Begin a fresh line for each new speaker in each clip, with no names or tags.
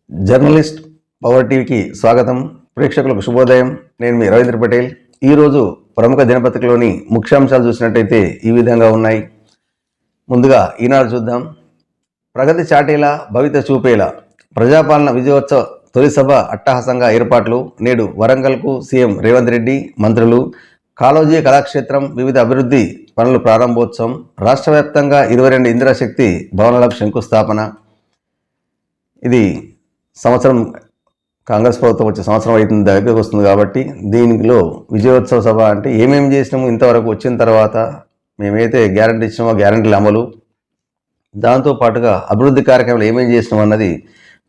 Journalist power టీవీకి స్వాగతం. ప్రేక్షకులకు శుభోదయం. నేను మీ రవీంద్ర పటేల్. ఈరోజు ప్రముఖ దినపత్రికలోని ముఖ్యాంశాలు చూసినట్టయితే ఈ విధంగా ఉన్నాయి. ముందుగా ఈనాడు చూద్దాం. ప్రగతి చాటేలా భవిత చూపేలా ప్రజాపాలన విజయోత్సవ తొలి సభ అట్టహాసంగా ఏర్పాట్లు. నేడు వరంగల్కు సీఎం రేవంత్ రెడ్డి, మంత్రులు. కాళోజీ కళాక్షేత్రం వివిధ అభివృద్ధి పనులు ప్రారంభోత్సవం. రాష్ట్ర వ్యాప్తంగా 22 ఇందిరాశక్తి భవనాలకు శంకుస్థాపన. ఇది సంవత్సరం కాంగ్రెస్ ప్రభుత్వం వచ్చే సంవత్సరం అవుతుంది, దగ్గరకు వస్తుంది కాబట్టి దీనిలో విజయోత్సవ సభ అంటే ఏమేమి చేసినాము ఇంతవరకు వచ్చిన తర్వాత, మేమైతే గ్యారంటీ ఇచ్చినామో గ్యారంటీల అమలు, దాంతోపాటుగా అభివృద్ధి కార్యక్రమాలు ఏమేమి చేసినాం అన్నది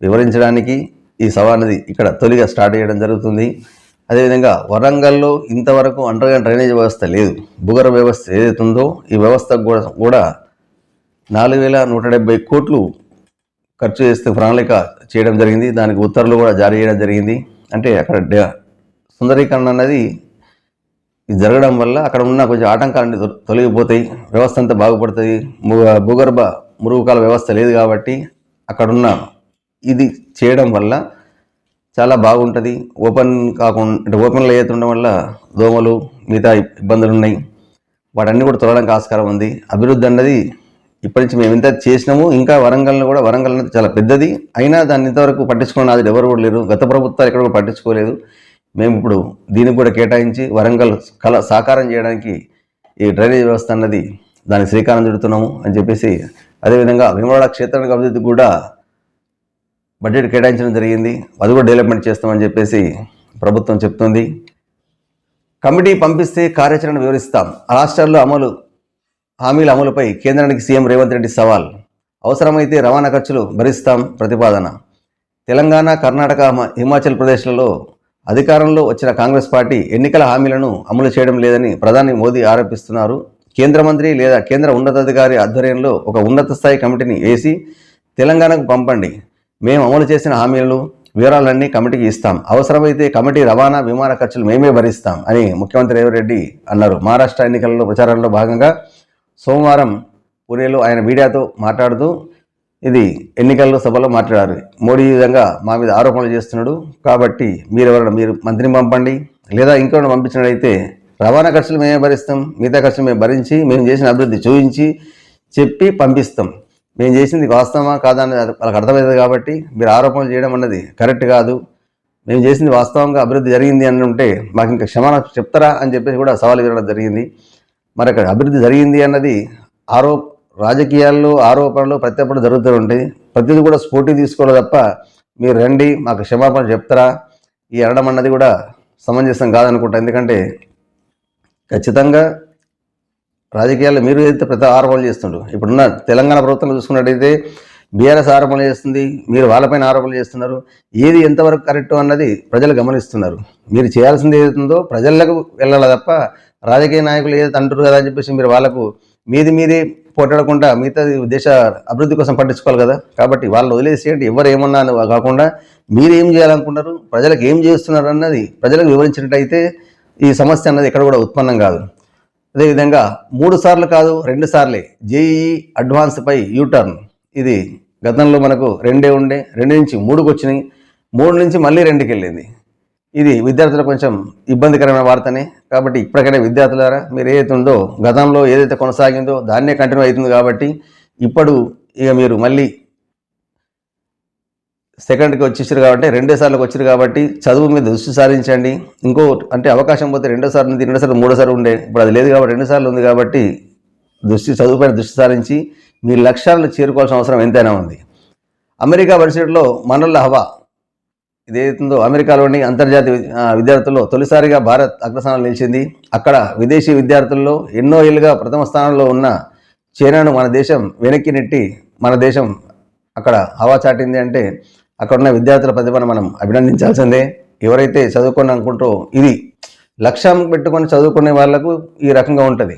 వివరించడానికి ఈ సభ అనేది ఇక్కడ తొలిగా స్టార్ట్ చేయడం జరుగుతుంది. అదేవిధంగా వరంగల్లో ఇంతవరకు అండర్గ్రౌండ్ డ్రైనేజ్ వ్యవస్థ లేదు. భూగర్భ వ్యవస్థ ఏదైతుందో ఈ వ్యవస్థకు కూడా 4170 కోట్లు ఖర్చు చేస్తే ప్రణాళిక చేయడం జరిగింది. దానికి ఉత్తర్వులు కూడా జారీ చేయడం జరిగింది. అంటే అక్కడ సుందరీకరణ అన్నది జరగడం వల్ల అక్కడ ఉన్న కొంచెం ఆటంకాలన్నీ తొలగిపోతాయి, వ్యవస్థ అంతా బాగుపడుతుంది. భూగర్భ మురుగుకాల వ్యవస్థ లేదు కాబట్టి అక్కడున్న ఇది చేయడం వల్ల చాలా బాగుంటుంది. ఓపెన్ కాకుండా అంటే ఓపెన్లో ఏతుండడం వల్ల దోమలు మిగతా ఇబ్బందులు ఉన్నాయి, వాటన్నీ కూడా తొలగడానికి ఆస్కారం ఉంది. అభివృద్ధి అన్నది ఇప్పటి నుంచి మేము ఇంత చేసినాము. ఇంకా వరంగల్ అనేది చాలా పెద్దది, అయినా దాన్ని ఇంతవరకు పట్టించుకున్న అది ఎవరు కూడా లేరు. గత ప్రభుత్వాలు ఎక్కడ కూడా పట్టించుకోలేదు. మేము ఇప్పుడు దీనికి కూడా కేటాయించి వరంగల్ కళ సాకారం చేయడానికి ఈ డ్రైనేజ్ వ్యవస్థ అన్నది దానికి శ్రీకారం చుడుతున్నాము అని చెప్పేసి, అదేవిధంగా వేములవాడ క్షేత్రానికి అభివృద్ధి కూడా బడ్జెట్ కేటాయించడం జరిగింది. అది కూడా డెవలప్మెంట్ చేస్తామని చెప్పేసి ప్రభుత్వం చెప్తుంది. కమిటీ పంపిస్తే కార్యాచరణ వివరిస్తాం. రాష్ట్రాల్లో హామీల అమలుపై కేంద్రానికి సీఎం రేవంత్ రెడ్డి సవాల్. అవసరమైతే రవాణా ఖర్చులు భరిస్తాం ప్రతిపాదన. తెలంగాణ, కర్ణాటక, హిమాచల్ ప్రదేశ్లలో అధికారంలో వచ్చిన కాంగ్రెస్ పార్టీ ఎన్నికల హామీలను అమలు చేయడం లేదని ప్రధాని మోదీ ఆరోపిస్తున్నారు. కేంద్ర మంత్రి లేదా కేంద్ర ఉన్నతాధికారి ఆధ్వర్యంలో ఒక ఉన్నత స్థాయి కమిటీని వేసి తెలంగాణకు పంపండి, మేము అమలు చేసిన హామీలను వివరాలన్నీ కమిటీకి ఇస్తాం, అవసరమైతే కమిటీ రవాణా విమాన ఖర్చులు మేమే భరిస్తాం అని ముఖ్యమంత్రి రేవంత్ రెడ్డి అన్నారు. మహారాష్ట్ర ఎన్నికలలో ప్రచారంలో భాగంగా సోమవారం పూణేలో ఆయన మీడియాతో మాట్లాడుతూ ఇది ఎన్నికల్లో సభలో మాట్లాడారు. మోడీ ఈ విధంగా మా మీద ఆరోపణలు చేస్తున్నాడు కాబట్టి మీరు మంత్రిని పంపండి, లేదా ఇంకెవరైనా పంపించినట్లయితే రవాణా ఖర్చులు మేమే భరిస్తాం, మిగతా ఖర్చులు మేము భరించి మేము చేసిన అభివృద్ధి చూపించి చెప్పి పంపిస్తాం. మేము చేసింది వాస్తవమా కాదా అని వాళ్ళకి అర్థమవుతుంది. కాబట్టి మీరు ఆరోపణలు చేయడం అన్నది కరెక్ట్ కాదు. మేము చేసింది వాస్తవంగా అభివృద్ధి జరిగింది అని ఉంటే మాకు ఇంకా క్షమాపణ చెప్తారా అని చెప్పేసి కూడా సవాల్ వినడం జరిగింది. మరి అక్కడ అభివృద్ధి జరిగింది అన్నది రాజకీయాల్లో ఆరోపణలు ప్రత్యర్థులు జరుగుతూ ఉంటాయి. ప్రతిదీ కూడా స్ఫూర్తి తీసుకోవాలి తప్ప మీరు రండి మాకు క్షమాపణ చెప్తారా ఈ అనడం అన్నది కూడా సమంజసం కాదనుకుంటా. ఎందుకంటే ఖచ్చితంగా రాజకీయాల్లో మీరు ఏదైతే ప్రతి ఆరోపణలు చేస్తుండ్రు, ఇప్పుడున్న తెలంగాణ ప్రభుత్వంలో చూసుకున్నట్టయితే బీఆర్ఎస్ ఆరోపణలు చేస్తుంది, మీరు వాళ్ళపైన ఆరోపణలు చేస్తున్నారు. ఏది ఎంతవరకు కరెక్ట్ అన్నది ప్రజలు గమనిస్తున్నారు. మీరు చేయాల్సింది ఏదైతుందో ప్రజలకు వెళ్ళాలి తప్ప రాజకీయ నాయకులు ఏదైతే అంటారు కదా అని చెప్పేసి మీరు వాళ్ళకు మీదే పోటాడకుండా మిగతా దేశ అభివృద్ధి కోసం పట్టించుకోవాలి కదా. కాబట్టి వాళ్ళు వదిలేసేయండి, ఎవరు ఏమన్నా కాకుండా మీరు ఏం చేయాలనుకుంటారు, ప్రజలకు ఏం చేస్తున్నారు అన్నది ప్రజలకు వివరించినట్టయితే ఈ సమస్య అన్నది ఎక్కడ కూడా ఉత్పన్నం కాదు. అదేవిధంగా 3 సార్లు కాదు 2 సార్లే జేఈఈ అడ్వాన్స్పై యూటర్న్. ఇది గతంలో మనకు 2 ఉండే, 2 నుంచి 3కి వచ్చినాయి, 3 నుంచి మళ్ళీ 2కి వెళ్ళింది. ఇది విద్యార్థులకు కొంచెం ఇబ్బందికరమైన వార్తనే. కాబట్టి ఇప్పటికైనా విద్యార్థులారా మీరు ఏదైతే ఉందో గతంలో ఏదైతే కొనసాగిందో దాన్నే కంటిన్యూ అవుతుంది. కాబట్టి ఇప్పుడు ఇక మీరు మళ్ళీ సెకండ్కి వచ్చేసారు కాబట్టి 2 సార్లకు వచ్చారు కాబట్టి చదువు మీద దృష్టి సారించండి. ఇంకో అంటే అవకాశం పోతే 2 సార్లు ఉంది, 2 సార్లు 3 సార్లు ఉండే, ఇప్పుడు అది లేదు కాబట్టి 2 సార్లు ఉంది. కాబట్టి చదువుపైన దృష్టి సారించి మీ లక్ష్యాలను చేరుకోవాల్సిన అవసరం ఎంతైనా ఉంది. అమెరికా వర్సిటీలో మనోళ్ళ హవా. ఇదేతుందో అమెరికాలోని అంతర్జాతీయ విద్యార్థుల్లో తొలిసారిగా భారత్ అగ్రస్థానంలో నిలిచింది. అక్కడ విదేశీ విద్యార్థుల్లో ఎన్నో ఏళ్ళుగా ప్రథమ స్థానంలో ఉన్న చైనాను మన దేశం వెనక్కి నెట్టి మన దేశం అక్కడ హవా చాటింది. అంటే అక్కడ ఉన్న విద్యార్థుల ప్రతిభను మనం అభినందించాల్సిందే. ఎవరైతే అనుకుంటూ ఇది లక్ష్యం పెట్టుకొని చదువుకునే వాళ్ళకు ఈ రకంగా ఉంటుంది.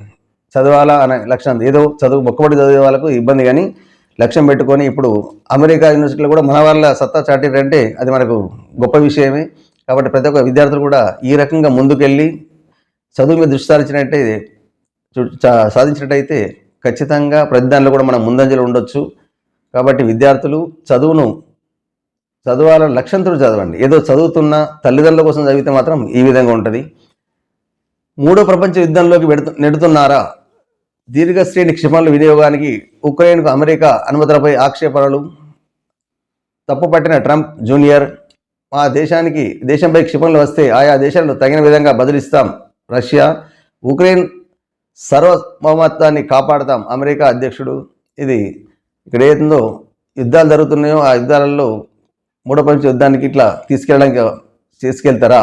చదవాలా అనే లక్ష్యం, ఏదో మొక్కబడి చదివే వాళ్ళకు ఇబ్బంది, కానీ లక్ష్యం పెట్టుకొని ఇప్పుడు అమెరికా యూనివర్సిటీలో కూడా మన వాళ్ళ సత్తా చాటిరంటే అది మనకు గొప్ప విషయమే. కాబట్టి ప్రతి ఒక్క విద్యార్థులు కూడా ఈ రకంగా ముందుకెళ్ళి చదువు మీద దృష్టి సాధించినట్టయితే ఖచ్చితంగా ప్రతి దానిలో కూడా మనం ముందంజలో ఉండొచ్చు. కాబట్టి విద్యార్థులు చదవాలని లక్ష్యంతో చదవండి. ఏదో చదువుతున్న తల్లిదండ్రుల కోసం చదివితే మాత్రం ఈ విధంగా ఉంటుంది. మూడో ప్రపంచ యుద్ధంలోకి నెడుతున్నారా? దీర్ఘశ్రేణి క్షిపణుల వినియోగానికి ఉక్రెయిన్కు అమెరికా అనుమతులపై ఆక్షేపణలు. తప్పుపట్టిన ట్రంప్ జూనియర్. మా దేశంపై క్షిపణులు వస్తే ఆయా దేశాలను తగిన విధంగా బదిలిస్తాం రష్యా. ఉక్రెయిన్ సార్వభౌమత్వాన్ని కాపాడతాం అమెరికా అధ్యక్షుడు. ఇది ఇక్కడ ఏదో యుద్ధాలు జరుగుతున్నాయో ఆ యుద్ధాలలో మూడో ప్రపంచ యుద్ధానికి ఇట్లా తీసుకెళ్తారా?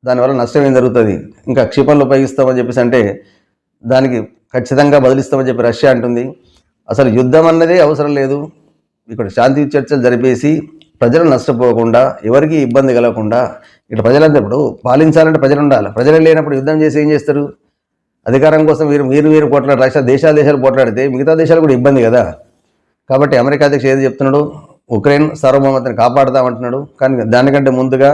దానివల్ల నష్టం ఏం జరుగుతుంది? ఇంకా క్షిపణులు ఉపయోగిస్తామని చెప్పేసి అంటే దానికి ఖచ్చితంగా బదిలిస్తామని చెప్పి రష్యా అంటుంది. అసలు యుద్ధం అన్నదే అవసరం లేదు. ఇక్కడ శాంతి చర్చలు జరిపేసి ప్రజలు నష్టపోకుండా, ఎవరికి ఇబ్బంది కలగకుండా, ఇట్లా ప్రజలంతా ఇప్పుడు పాలించాలంటే ప్రజలు ఉండాలి. ప్రజలు లేనప్పుడు యుద్ధం చేసి ఏం చేస్తారు? అధికారం కోసం మీరు పోట్లాడు, రష్యా దేశాలు పోట్లాడితే మిగతా దేశాలు కూడా ఇబ్బంది కదా. కాబట్టి అమెరికా అధ్యక్షుడు ఏది చెప్తున్నాడు? ఉక్రెయిన్ సార్వభౌమత్వాన్ని కాపాడుతామంటున్నాడు. కానీ దానికంటే ముందుగా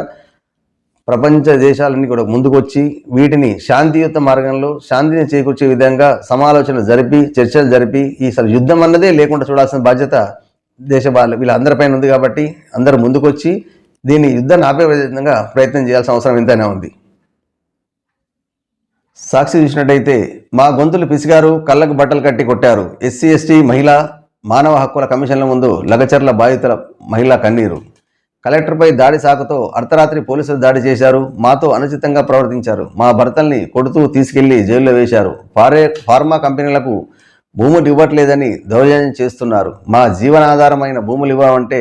ప్రపంచ దేశాలన్నీ కూడా ముందుకు వచ్చి వీటిని శాంతియుత మార్గంలో శాంతిని చేకూర్చే విధంగా సమాలోచనలు జరిపి చర్చలు జరిపి ఈ యుద్ధం అన్నదే లేకుండా చూడాల్సిన బాధ్యత వీళ్ళందరిపైన ఉంది. కాబట్టి అందరూ ముందుకొచ్చి దీన్ని యుద్ధాన్ని ఆపే విధంగా ప్రయత్నం చేయాల్సిన అవసరం ఎంతైనా ఉంది. సాక్షి చూసినట్టయితే మా గొంతులు పిసిగారు, కళ్ళకు బట్టలు కట్టి కొట్టారు. ఎస్సీ ఎస్టీ మహిళా మానవ హక్కుల కమిషన్ల ముందు లగచర్ల బాధితుల మహిళా కన్నీరు. కలెక్టర్పై దాడి సాకుతో అర్ధరాత్రి పోలీసులు దాడి చేశారు. మాతో అనుచితంగా ప్రవర్తించారు. మా భర్తల్ని కొడుతూ తీసుకెళ్లి జైల్లో వేశారు. ఫార్మా కంపెనీలకు భూములు ఇవ్వట్లేదని దౌర్జన్యం చేస్తున్నారు. మా జీవనాధారమైన భూములు ఇవ్వమంటే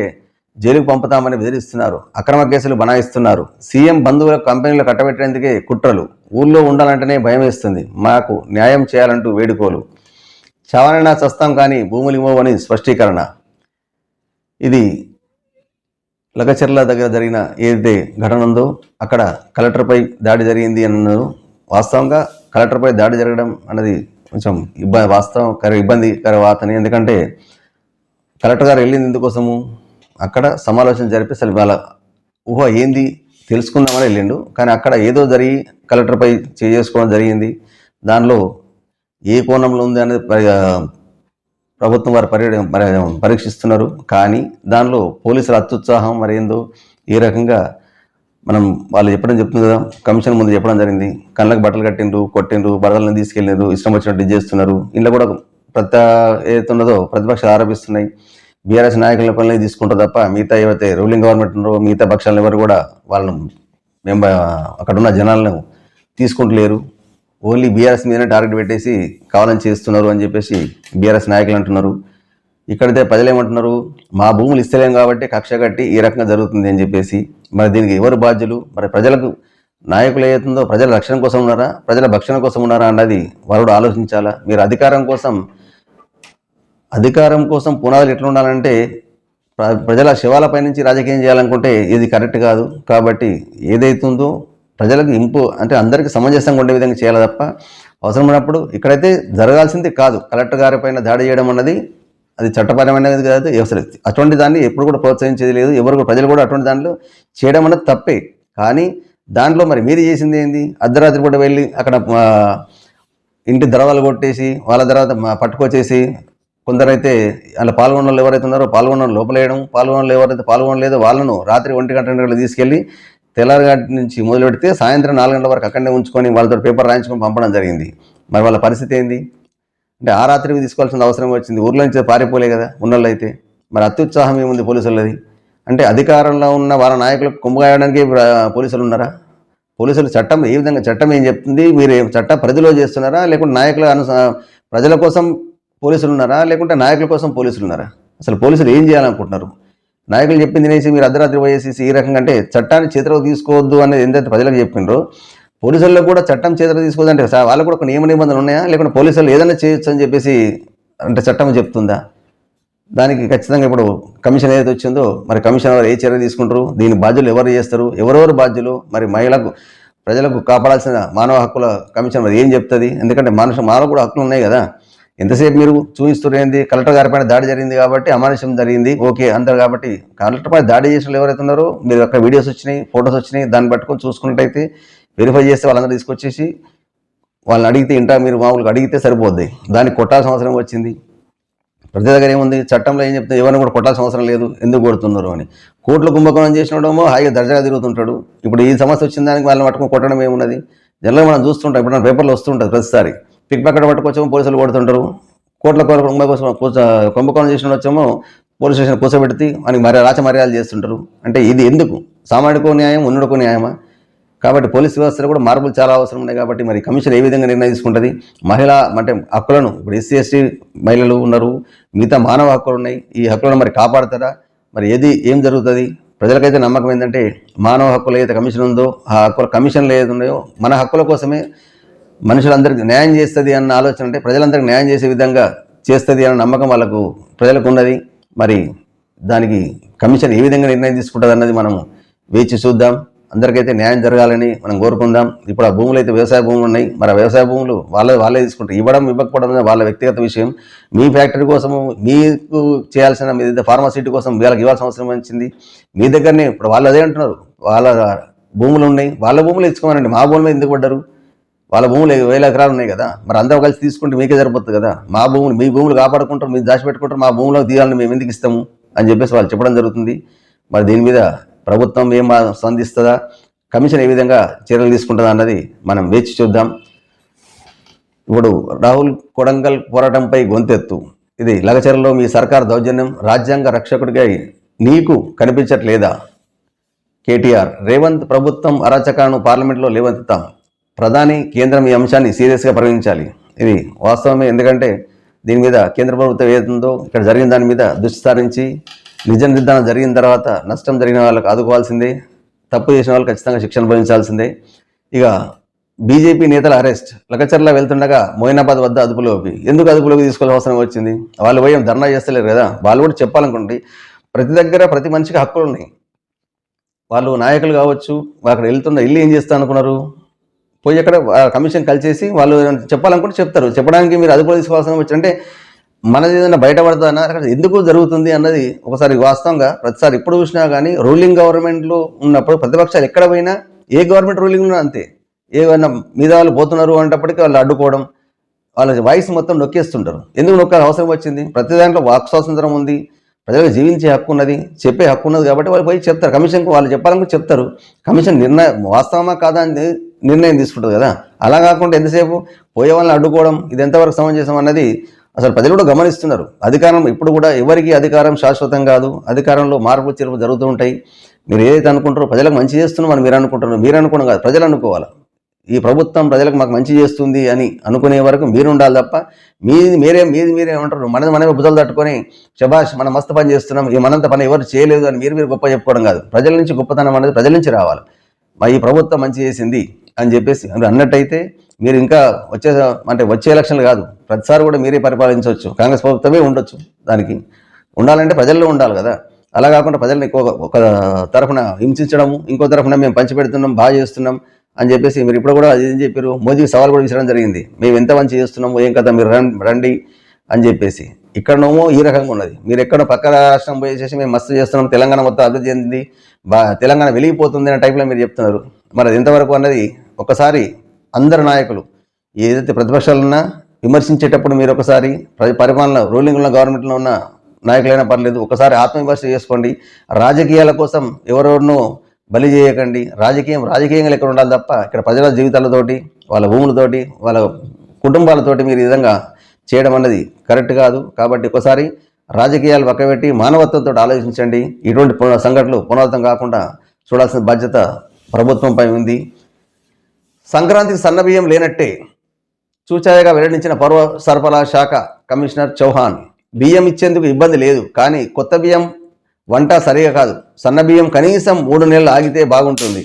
జైలుకు పంపుతామని బెదిరిస్తున్నారు. అక్రమ కేసులు బనాయిస్తున్నారు. సీఎం బంధువులకు కంపెనీలు కట్టబెట్టేందుకే కుట్రలు. ఊళ్ళో ఉండాలంటేనే భయం వేస్తుంది. మాకు న్యాయం చేయాలంటూ వేడుకోలు. చావనైనా చస్తాం కానీ భూములు ఇవ్వమని స్పష్టీకరణ. ఇది లగచర్ల దగ్గర జరిగిన ఏదైతే ఘటన ఉందో అక్కడ కలెక్టర్పై దాడి జరిగింది అన్నారు. వాస్తవంగా కలెక్టర్పై దాడి జరగడం అన్నది కొంచెం ఇబ్బందికర వార్తని. ఎందుకంటే కలెక్టర్ గారు వెళ్ళింది ఎందుకోసము? అక్కడ సమాలోచన జరిపి అసలు వాళ్ళ ఊహ ఏంది తెలుసుకుందామని వెళ్ళిండు. కానీ అక్కడ ఏదో జరిగి కలెక్టర్పై చేసుకోవడం జరిగింది. దానిలో ఏ కోణంలో ఉంది అనేది ప్రభుత్వం వారు పరీక్షిస్తున్నారు. కానీ దానిలో పోలీసుల అత్యుత్సాహం మరేందో ఏ రకంగా వాళ్ళు చెప్తుంది కదా, కమిషన్ ముందు చెప్పడం జరిగింది. కళ్ళకు బట్టలు కట్టిండ్రు, కొట్టిండ్రు, బరదలను తీసుకెళ్ళిండ్రు, ఇష్టం వచ్చినట్టు ఇది చేస్తున్నారు. ఇంట్లో కూడా ఏదైతున్నదో ప్రతిపక్షాలు ఆరోపిస్తున్నాయి. బీఆర్ఎస్ నాయకుల పనులు తీసుకుంటారు తప్ప మిగతా ఏవైతే రూలింగ్ గవర్నమెంట్ ఉన్నారో మిగతా పక్షాలను ఎవరు కూడా వాళ్ళను అక్కడున్న జనాలను తీసుకుంటలేరు. ఓన్లీ బీఆర్ఎస్ మీదనే టార్గెట్ పెట్టేసి కావాలని చేస్తున్నారు అని చెప్పేసి బీఆర్ఎస్ నాయకులు అంటున్నారు. ఇక్కడైతే ప్రజలు ఏమంటున్నారు? మా భూములు ఇస్తలేం కాబట్టి కక్ష కట్టి ఈ రకంగా జరుగుతుంది అని చెప్పేసి. మరి దీనికి ఎవరు బాధ్యులు? మరి ప్రజలకు నాయకులు ఏదైతుందో ప్రజల రక్షణ కోసం ఉన్నారా, ప్రజల భక్షణ కోసం ఉన్నారా అన్నది వారు ఆలోచించాలా. మీరు అధికారం కోసం పునాదులు ఎట్లా ఉండాలంటే ప్రజల శివాలపై నుంచి రాజకీయం చేయాలనుకుంటే ఇది కరెక్ట్ కాదు. కాబట్టి ఏదైతుందో ప్రజలకు అంటే అందరికీ సమంజసంగా ఉండే విధంగా చేయాలి తప్ప అవసరమైనప్పుడు ఇక్కడైతే జరగాల్సింది కాదు. కలెక్టర్ గారి పైన దాడి చేయడం అన్నది అది చట్టపరమైనది కాదు. అసలు అటువంటి దాన్ని ఎప్పుడు కూడా ప్రోత్సహించేది లేదు. ప్రజలు కూడా అటువంటి దాంట్లో చేయడం అన్నది తప్పే. కానీ దాంట్లో మరి మీరు చేసింది ఏంది? అర్ధరాత్రి పూట వెళ్ళి అక్కడ ఇంటి దరవాలు కొట్టేసి వాళ్ళ తర్వాత పట్టుకొచ్చేసి కొందరైతే అలా పాల్గొన్న వాళ్ళు ఎవరైతే ఉన్నారో పాల్గొన్న లోపలేయడం, పాల్గొన్న ఎవరైతే పాల్గొనలేదో వాళ్ళను రాత్రి 1 గంట 2 గంటలు తీసుకెళ్ళి తెల్లారిగంట నుంచి మొదలు పెడితే సాయంత్రం 4 గంటల వరకు అక్కడనే ఉంచుకొని వాళ్ళతో పేపర్ రాయించుకొని పంపడం జరిగింది. మరి వాళ్ళ పరిస్థితి ఏంది? అంటే ఆ రాత్రికి తీసుకోవాల్సిన అవసరం వచ్చింది. ఊర్లో నుంచి పారిపోలే కదా ఉన్నోళ్ళు అయితే. మరి అత్యుత్సాహం ఏముంది పోలీసులది? అంటే అధికారంలో ఉన్న వాళ్ళ నాయకులకు కొమ్ముగాయడానికి పోలీసులు ఉన్నారా? పోలీసులు చట్టం ఏ విధంగా చట్టం ఏం చెప్తుంది? మీరు చట్ట పరిధిలో చేస్తున్నారా, లేకుంటే నాయకుల ప్రజల కోసం పోలీసులు ఉన్నారా, లేకుంటే నాయకుల కోసం పోలీసులు ఉన్నారా? అసలు పోలీసులు ఏం చేయాలనుకుంటున్నారు? నాయకులు చెప్పింది తినేసి మీరు అర్ధరాత్రి పోయేసి ఈ రకంగా అంటే చట్టాన్ని చేతిలో తీసుకోవద్దు అనేది ఏంటంటే ప్రజలకు చెప్పిండ్రో పోలీసుల్లో కూడా చట్టం చేతిలో తీసుకోవద్దు అంటే వాళ్ళకు కూడా ఒక నియమ నిబంధనలు ఉన్నాయా? లేకుంటే పోలీసులు ఏదైనా చేయొచ్చు అని చెప్పేసి అంటే చట్టం చెప్తుందా? దానికి ఖచ్చితంగా ఇప్పుడు కమిషన్ ఏదైతే వచ్చిందో మరి కమిషన్ వారు ఏ చర్య తీసుకుంటారు? దీని బాధ్యులు ఎవరు చేస్తారు? ఎవరెవరు బాధ్యులు? మరి ప్రజలకు కాపాడాల్సిన మానవ హక్కుల కమిషన్ మరి ఏం చెప్తుంది? ఎందుకంటే మానవ కూడా హక్కులు ఉన్నాయి కదా. ఎంతసేపు మీరు చూపిస్తున్నారు ఏంది? కలెక్టర్ గారి పైన దాడి జరిగింది కాబట్టి అమానుషం జరిగింది, ఓకే అంటారు. కాబట్టి కలెక్టర్ పైన దాడి చేసిన వాళ్ళు ఎవరైతే ఉన్నారో మీరు అక్కడ వీడియోస్ వచ్చినాయి, ఫొటోస్ వచ్చినాయి, దాన్ని పట్టుకొని చూసుకున్నట్టయితే వెరిఫై చేస్తే వాళ్ళందరూ తీసుకొచ్చేసి వాళ్ళని అడిగితే మీరు మామూలుగా అడిగితే సరిపోద్ది. దానికి కొట్టాల్సిన అవసరం వచ్చింది. ప్రతి దగ్గర ఏముంది, చట్టంలో ఏం చెప్తే ఎవరిని కూడా కొట్టాల్సిన అవసరం లేదు, ఎందుకు కొడుతున్నారు అని. కోట్లు కుంభకోణం చేసినోడేమో హాయిగా దర్జాగా తిరుగుతుంటాడు. ఇప్పుడు ఈ సమస్య వచ్చిన దానికి వాళ్ళని పట్టుకుని కొట్టడం ఏమున్నది? జనరల్గా మనం చూస్తుంటాం, ఇప్పుడు పేపర్లో వస్తుంటుంది ప్రతిసారి. పిక్ పక్కన పట్టుకొచ్చేమో పోలీసులు కొడుతుంటారు, కోట్ల కుంభకోణం చేసిన వచ్చేమో పోలీస్ స్టేషన్ కూర్చోబెడితే మనకి రాచ మర్యాదలు చేస్తుంటారు. అంటే ఇది ఎందుకు? సామాజిక న్యాయం, ఉన్నడకు న్యాయమా? కాబట్టి పోలీస్ వ్యవస్థలో కూడా మార్పులు చాలా అవసరం ఉన్నాయి. కాబట్టి మరి కమిషన్ ఏ విధంగా నిర్ణయం తీసుకుంటుంది? మహిళా అంటే హక్కులను, ఇప్పుడు ఎస్సీ ఎస్టీ మహిళలు ఉన్నారు, మిగతా మానవ హక్కులు ఉన్నాయి, ఈ హక్కులను మరి కాపాడుతారా? మరి ఏం జరుగుతుంది? ప్రజలకైతే నమ్మకం ఏంటంటే మానవ హక్కులు ఏదైతే కమిషన్ ఉందో ఆ హక్కుల కమిషన్లు ఏదైతే ఉన్నాయో మన హక్కుల కోసమే మనుషులందరికీ న్యాయం చేస్తుంది అన్న ఆలోచన, అంటే ప్రజలందరికీ న్యాయం చేసే విధంగా చేస్తుంది అన్న నమ్మకం ప్రజలకు ఉన్నది. మరి దానికి కమిషన్ ఏ విధంగా నిర్ణయం తీసుకుంటుంది అన్నది మనం వేచి చూద్దాం. అందరికైతే న్యాయం జరగాలని మనం కోరుకుందాం. ఇప్పుడు ఆ భూములు అయితే వ్యవసాయ భూములు ఉన్నాయి, మరి ఆ వ్యవసాయ భూములు వాళ్ళే తీసుకుంటారు. ఇవ్వకపోవడం వాళ్ళ వ్యక్తిగత విషయం. మీ ఫ్యాక్టరీ కోసము మీకు చేయాల్సిన మీ ఫార్మాసిటీ కోసం వీళ్ళకి ఇవ్వాల్సిన అవసరం వచ్చింది మీ దగ్గరనే. ఇప్పుడు వాళ్ళు అదే అంటున్నారు, వాళ్ళ భూములు ఉన్నాయి, వాళ్ళ భూములు ఇచ్చుకోమనండి, మా భూములు ఎందుకు పడ్డారు? వాళ్ళ భూములు 1000 ఎకరాలు ఉన్నాయి కదా, మరి అందరూ కలిసి తీసుకుంటే మీకే సరిపోతుంది కదా. మీ భూములు కాపాడుకుంటారు, మీరు దాచిపెట్టుకుంటారు, మా భూములకు తీయాలని మేము ఎందుకు ఇస్తాము అని చెప్పేసి వాళ్ళు చెప్పడం జరుగుతుంది. మరి దీని మీద ప్రభుత్వం ఏం స్పందిస్తుందా, కమిషన్ ఏ విధంగా చర్యలు తీసుకుంటుందా అన్నది మనం వేచి చూద్దాం. ఇప్పుడు రాహుల్ కొడంగల్ పోరాటంపై గొంతెత్తు, ఇది లగచర్లలో మీ సర్కార్ దౌర్జన్యం, రాజ్యాంగ రక్షకుడిగా నీకు కనిపించట్లేదా? కేటీఆర్, రేవంత్ ప్రభుత్వం అరాచకాలను పార్లమెంట్లో లేవనెత్తుతాం, ప్రధాని కేంద్రం ఈ అంశాన్ని సీరియస్గా పరిగణించాలి. ఇది వాస్తవమే, ఎందుకంటే దీని మీద కేంద్ర ప్రభుత్వం ఏదుందో ఇక్కడ జరిగిన దాని మీద దృష్టి సారించి నిజ నిర్ధారణ జరిగిన తర్వాత నష్టం జరిగిన వాళ్ళకి ఆదుకోవాల్సిందే, తప్పు చేసిన వాళ్ళు ఖచ్చితంగా శిక్షణ భరించాల్సిందే. ఇక బీజేపీ నేతల అరెస్ట్, లగచర్ల వెళ్తుండగా మోయినాబాద్ వద్ద ఎందుకు అదుపులోకి తీసుకోవాల్సిన అవసరం వచ్చింది? వాళ్ళు పోయి ధర్నా చేస్తలేరు కదా, వాళ్ళు కూడా చెప్పాలనుకోండి. ప్రతి దగ్గర ప్రతి మనిషికి హక్కులు ఉన్నాయి. వాళ్ళు నాయకులు కావచ్చు, అక్కడ ఇల్లు ఏం చేస్తా అనుకున్నారు? పోయి అక్కడ కమిషన్ కలిసేసి వాళ్ళు చెప్పాలనుకుంటే చెప్తారు. చెప్పడానికి మీరు అదుపులో తీసుకోవాల్సిన వచ్చిందంటే మనది ఏదైనా బయటపడతానా, అక్కడ ఎందుకు జరుగుతుంది అన్నది ఒకసారి వాస్తవంగా ప్రతిసారి ఎప్పుడు చూసినా కానీ రూలింగ్ గవర్నమెంట్లో ఉన్నప్పుడు ప్రతిపక్షాలు ఎక్కడ పోయినా ఏ గవర్నమెంట్ రూలింగ్ ఉన్నా అంతే, ఏమన్నా మీద వాళ్ళు పోతున్నారు అనేటప్పటికీ వాళ్ళు అడ్డుకోవడం, వాళ్ళ వాయిస్ మొత్తం నొక్కేస్తుంటారు. ఎందుకు నొక్కాలి అవసరం వచ్చింది? ప్రతి దాంట్లో వాక్ స్వాతంత్రం ఉంది, ప్రజలకు జీవించే హక్కు ఉన్నది, చెప్పే హక్కు ఉన్నది. కాబట్టి వాళ్ళు పోయి చెప్తారు, కమిషన్కు వాళ్ళు చెప్పాలనుకుంటే చెప్తారు. కమిషన్ వాస్తవమా కాదా అని నిర్ణయం తీసుకుంటుంది కదా. అలా కాకుండా ఎంతసేపు పోయే వాళ్ళని అడ్డుకోవడం, ఇది ఎంతవరకు సమంజసం అన్నది అసలు ప్రజలు కూడా గమనిస్తున్నారు. అధికారం ఇప్పుడు కూడా ఎవరికి అధికారం శాశ్వతం కాదు, అధికారంలో మార్పు చేర్పు జరుగుతూ ఉంటాయి. మీరు ఏదైతే అనుకుంటారో ప్రజలకు మంచి చేస్తున్నామని మీరు అనుకోవడం కాదు, ప్రజలు అనుకోవాలి. ఈ ప్రభుత్వం ప్రజలకు మాకు మంచి చేస్తుంది అని అనుకునే వరకు మీరు ఉండాలి తప్ప మీరే ఏమంటారు, మనమే భుజాలు తట్టుకొని శబాష్ మనం మస్తు పని చేస్తున్నాం, ఈ మనంత పని ఎవరు చేయలేదు అని మీరు గొప్ప చెప్పుకోవడం కాదు. ప్రజల నుంచి గొప్పతనం అనేది ప్రజల నుంచి రావాలి. ఈ ప్రభుత్వం మంచి చేసింది అని చెప్పేసి అన్నట్టయితే మీరు ఇంకా వచ్చే ఎలక్షన్లు కాదు, ప్రతిసారి కూడా మీరే పరిపాలించవచ్చు, కాంగ్రెస్ ప్రభుత్వమే ఉండొచ్చు. దానికి ఉండాలంటే ప్రజల్లో ఉండాలి కదా. అలా కాకుండా ప్రజల్ని ఒక తరఫున హింసించడము, ఇంకో తరఫున మేము పంచిపెడుతున్నాం, బాగా చేస్తున్నాం అని చెప్పేసి మీరు ఇప్పుడు కూడా ఏం చెప్పారు, మోదీకి సవాల్ కూడా విసరడం జరిగింది. మేము ఎంత మంచి చేస్తున్నాము, ఏం కదా మీరు రండి అని చెప్పేసి. ఇక్కడనేమో ఈ రకంగా ఉన్నది, మీరు ఎక్కడ పక్క రాష్ట్రం పోయేసేసి మేము మస్తు చేస్తున్నాం, తెలంగాణ మొత్తం అభివృద్ధి చెందింది, తెలంగాణ వెలిగిపోతుంది అనే టైప్లో మీరు చెప్తున్నారు. మరి అది ఎంతవరకు అన్నది ఒకసారి అందరు నాయకులు ఏదైతే ప్రతిపక్షాలున్నా విమర్శించేటప్పుడు మీరు ఒకసారి పరిపాలన రూలింగ్ ఉన్న గవర్నమెంట్లో ఉన్న నాయకులైనా పర్లేదు, ఒకసారి ఆత్మవిమర్శ చేసుకోండి. రాజకీయాల కోసం ఎవరెవరినో బలి చేయకండి. రాజకీయంగా ఎక్కడ ఉండాలి తప్ప ఇక్కడ ప్రజల జీవితాలతోటి, వాళ్ళ భూములతోటి, వాళ్ళ కుటుంబాలతోటి మీరు ఈ విధంగా చేయడం అన్నది కరెక్ట్ కాదు. కాబట్టి ఒకసారి రాజకీయాలు పక్కబెట్టి మానవత్వంతో ఆలోచించండి. ఇటువంటి సంఘటనలు పునరావృతం కాకుండా చూడాల్సిన బాధ్యత ప్రభుత్వంపై ఉంది. సంక్రాంతికి సన్నబియ్యం లేనట్టే చూచాయగా వెల్లడించిన పౌర సరఫరా శాఖ కమిషనర్ చౌహాన్. బియ్యం ఇచ్చేందుకు ఇబ్బంది లేదు, కానీ కొత్త బియ్యం వంట సరిగా కాదు. సన్నబియ్యం కనీసం 3 నెలలు ఆగితే బాగుంటుంది.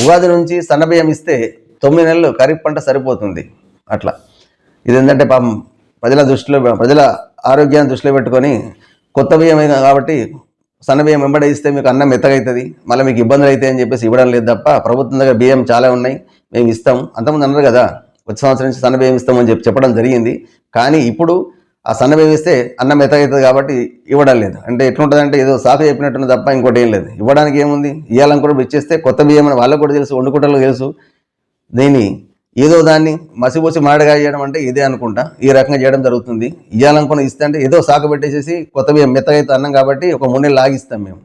ఉగాది నుంచి సన్నబియ్యం ఇస్తే 9 నెలలు ఖరీఫ్ పంట సరిపోతుంది. అట్లా ఇది ఏంటంటే పాపం ప్రజల ఆరోగ్యాన్ని దృష్టిలో పెట్టుకొని కొత్త బియ్యం కాబట్టి సన్నబియ్యం వెంబడి ఇస్తే మీకు అన్నం మెత్తగవుతుంది, మళ్ళీ మీకు ఇబ్బందులు అవుతాయి అని చెప్పేసి ఇవ్వడం లేదు తప్ప ప్రభుత్వం దగ్గర బియ్యం చాలా ఉన్నాయి, మేము ఇస్తాం. అంతకుముందు అన్నారు కదా, వచ్చే సంవత్సరం నుంచి సన్నబియ్యం ఇస్తామని చెప్పడం జరిగింది. కానీ ఇప్పుడు ఆ సన్నబియ్యం ఇస్తే అన్నం మెత్తగవుతుంది కాబట్టి ఇవ్వడం లేదు. అంటే ఎట్లుంటుందంటే ఏదో సాకు చెప్పినట్టున్నది తప్ప ఇంకోటి ఏం లేదు. ఇవ్వడానికి ఏముంది, ఇవ్వాలని కూడా ఇచ్చేస్తే కొత్త బియ్యం అని వాళ్ళకు కూడా తెలుసు, వండుకుంటలకు తెలుసు. దీన్ని ఏదో దాన్ని మసిపోసి మాడగా చేయడం అంటే ఇదే అనుకుంటా ఈ రకంగా చేయడం జరుగుతుంది. ఇవ్వాలనుకున్న ఇస్తే అంటే ఏదో సాకు పెట్టేసేసి కొత్త బియ్యం మెత్తగా అయితే అన్నం కాబట్టి ఒక 3 నెలలు లాగిస్తాం మేము.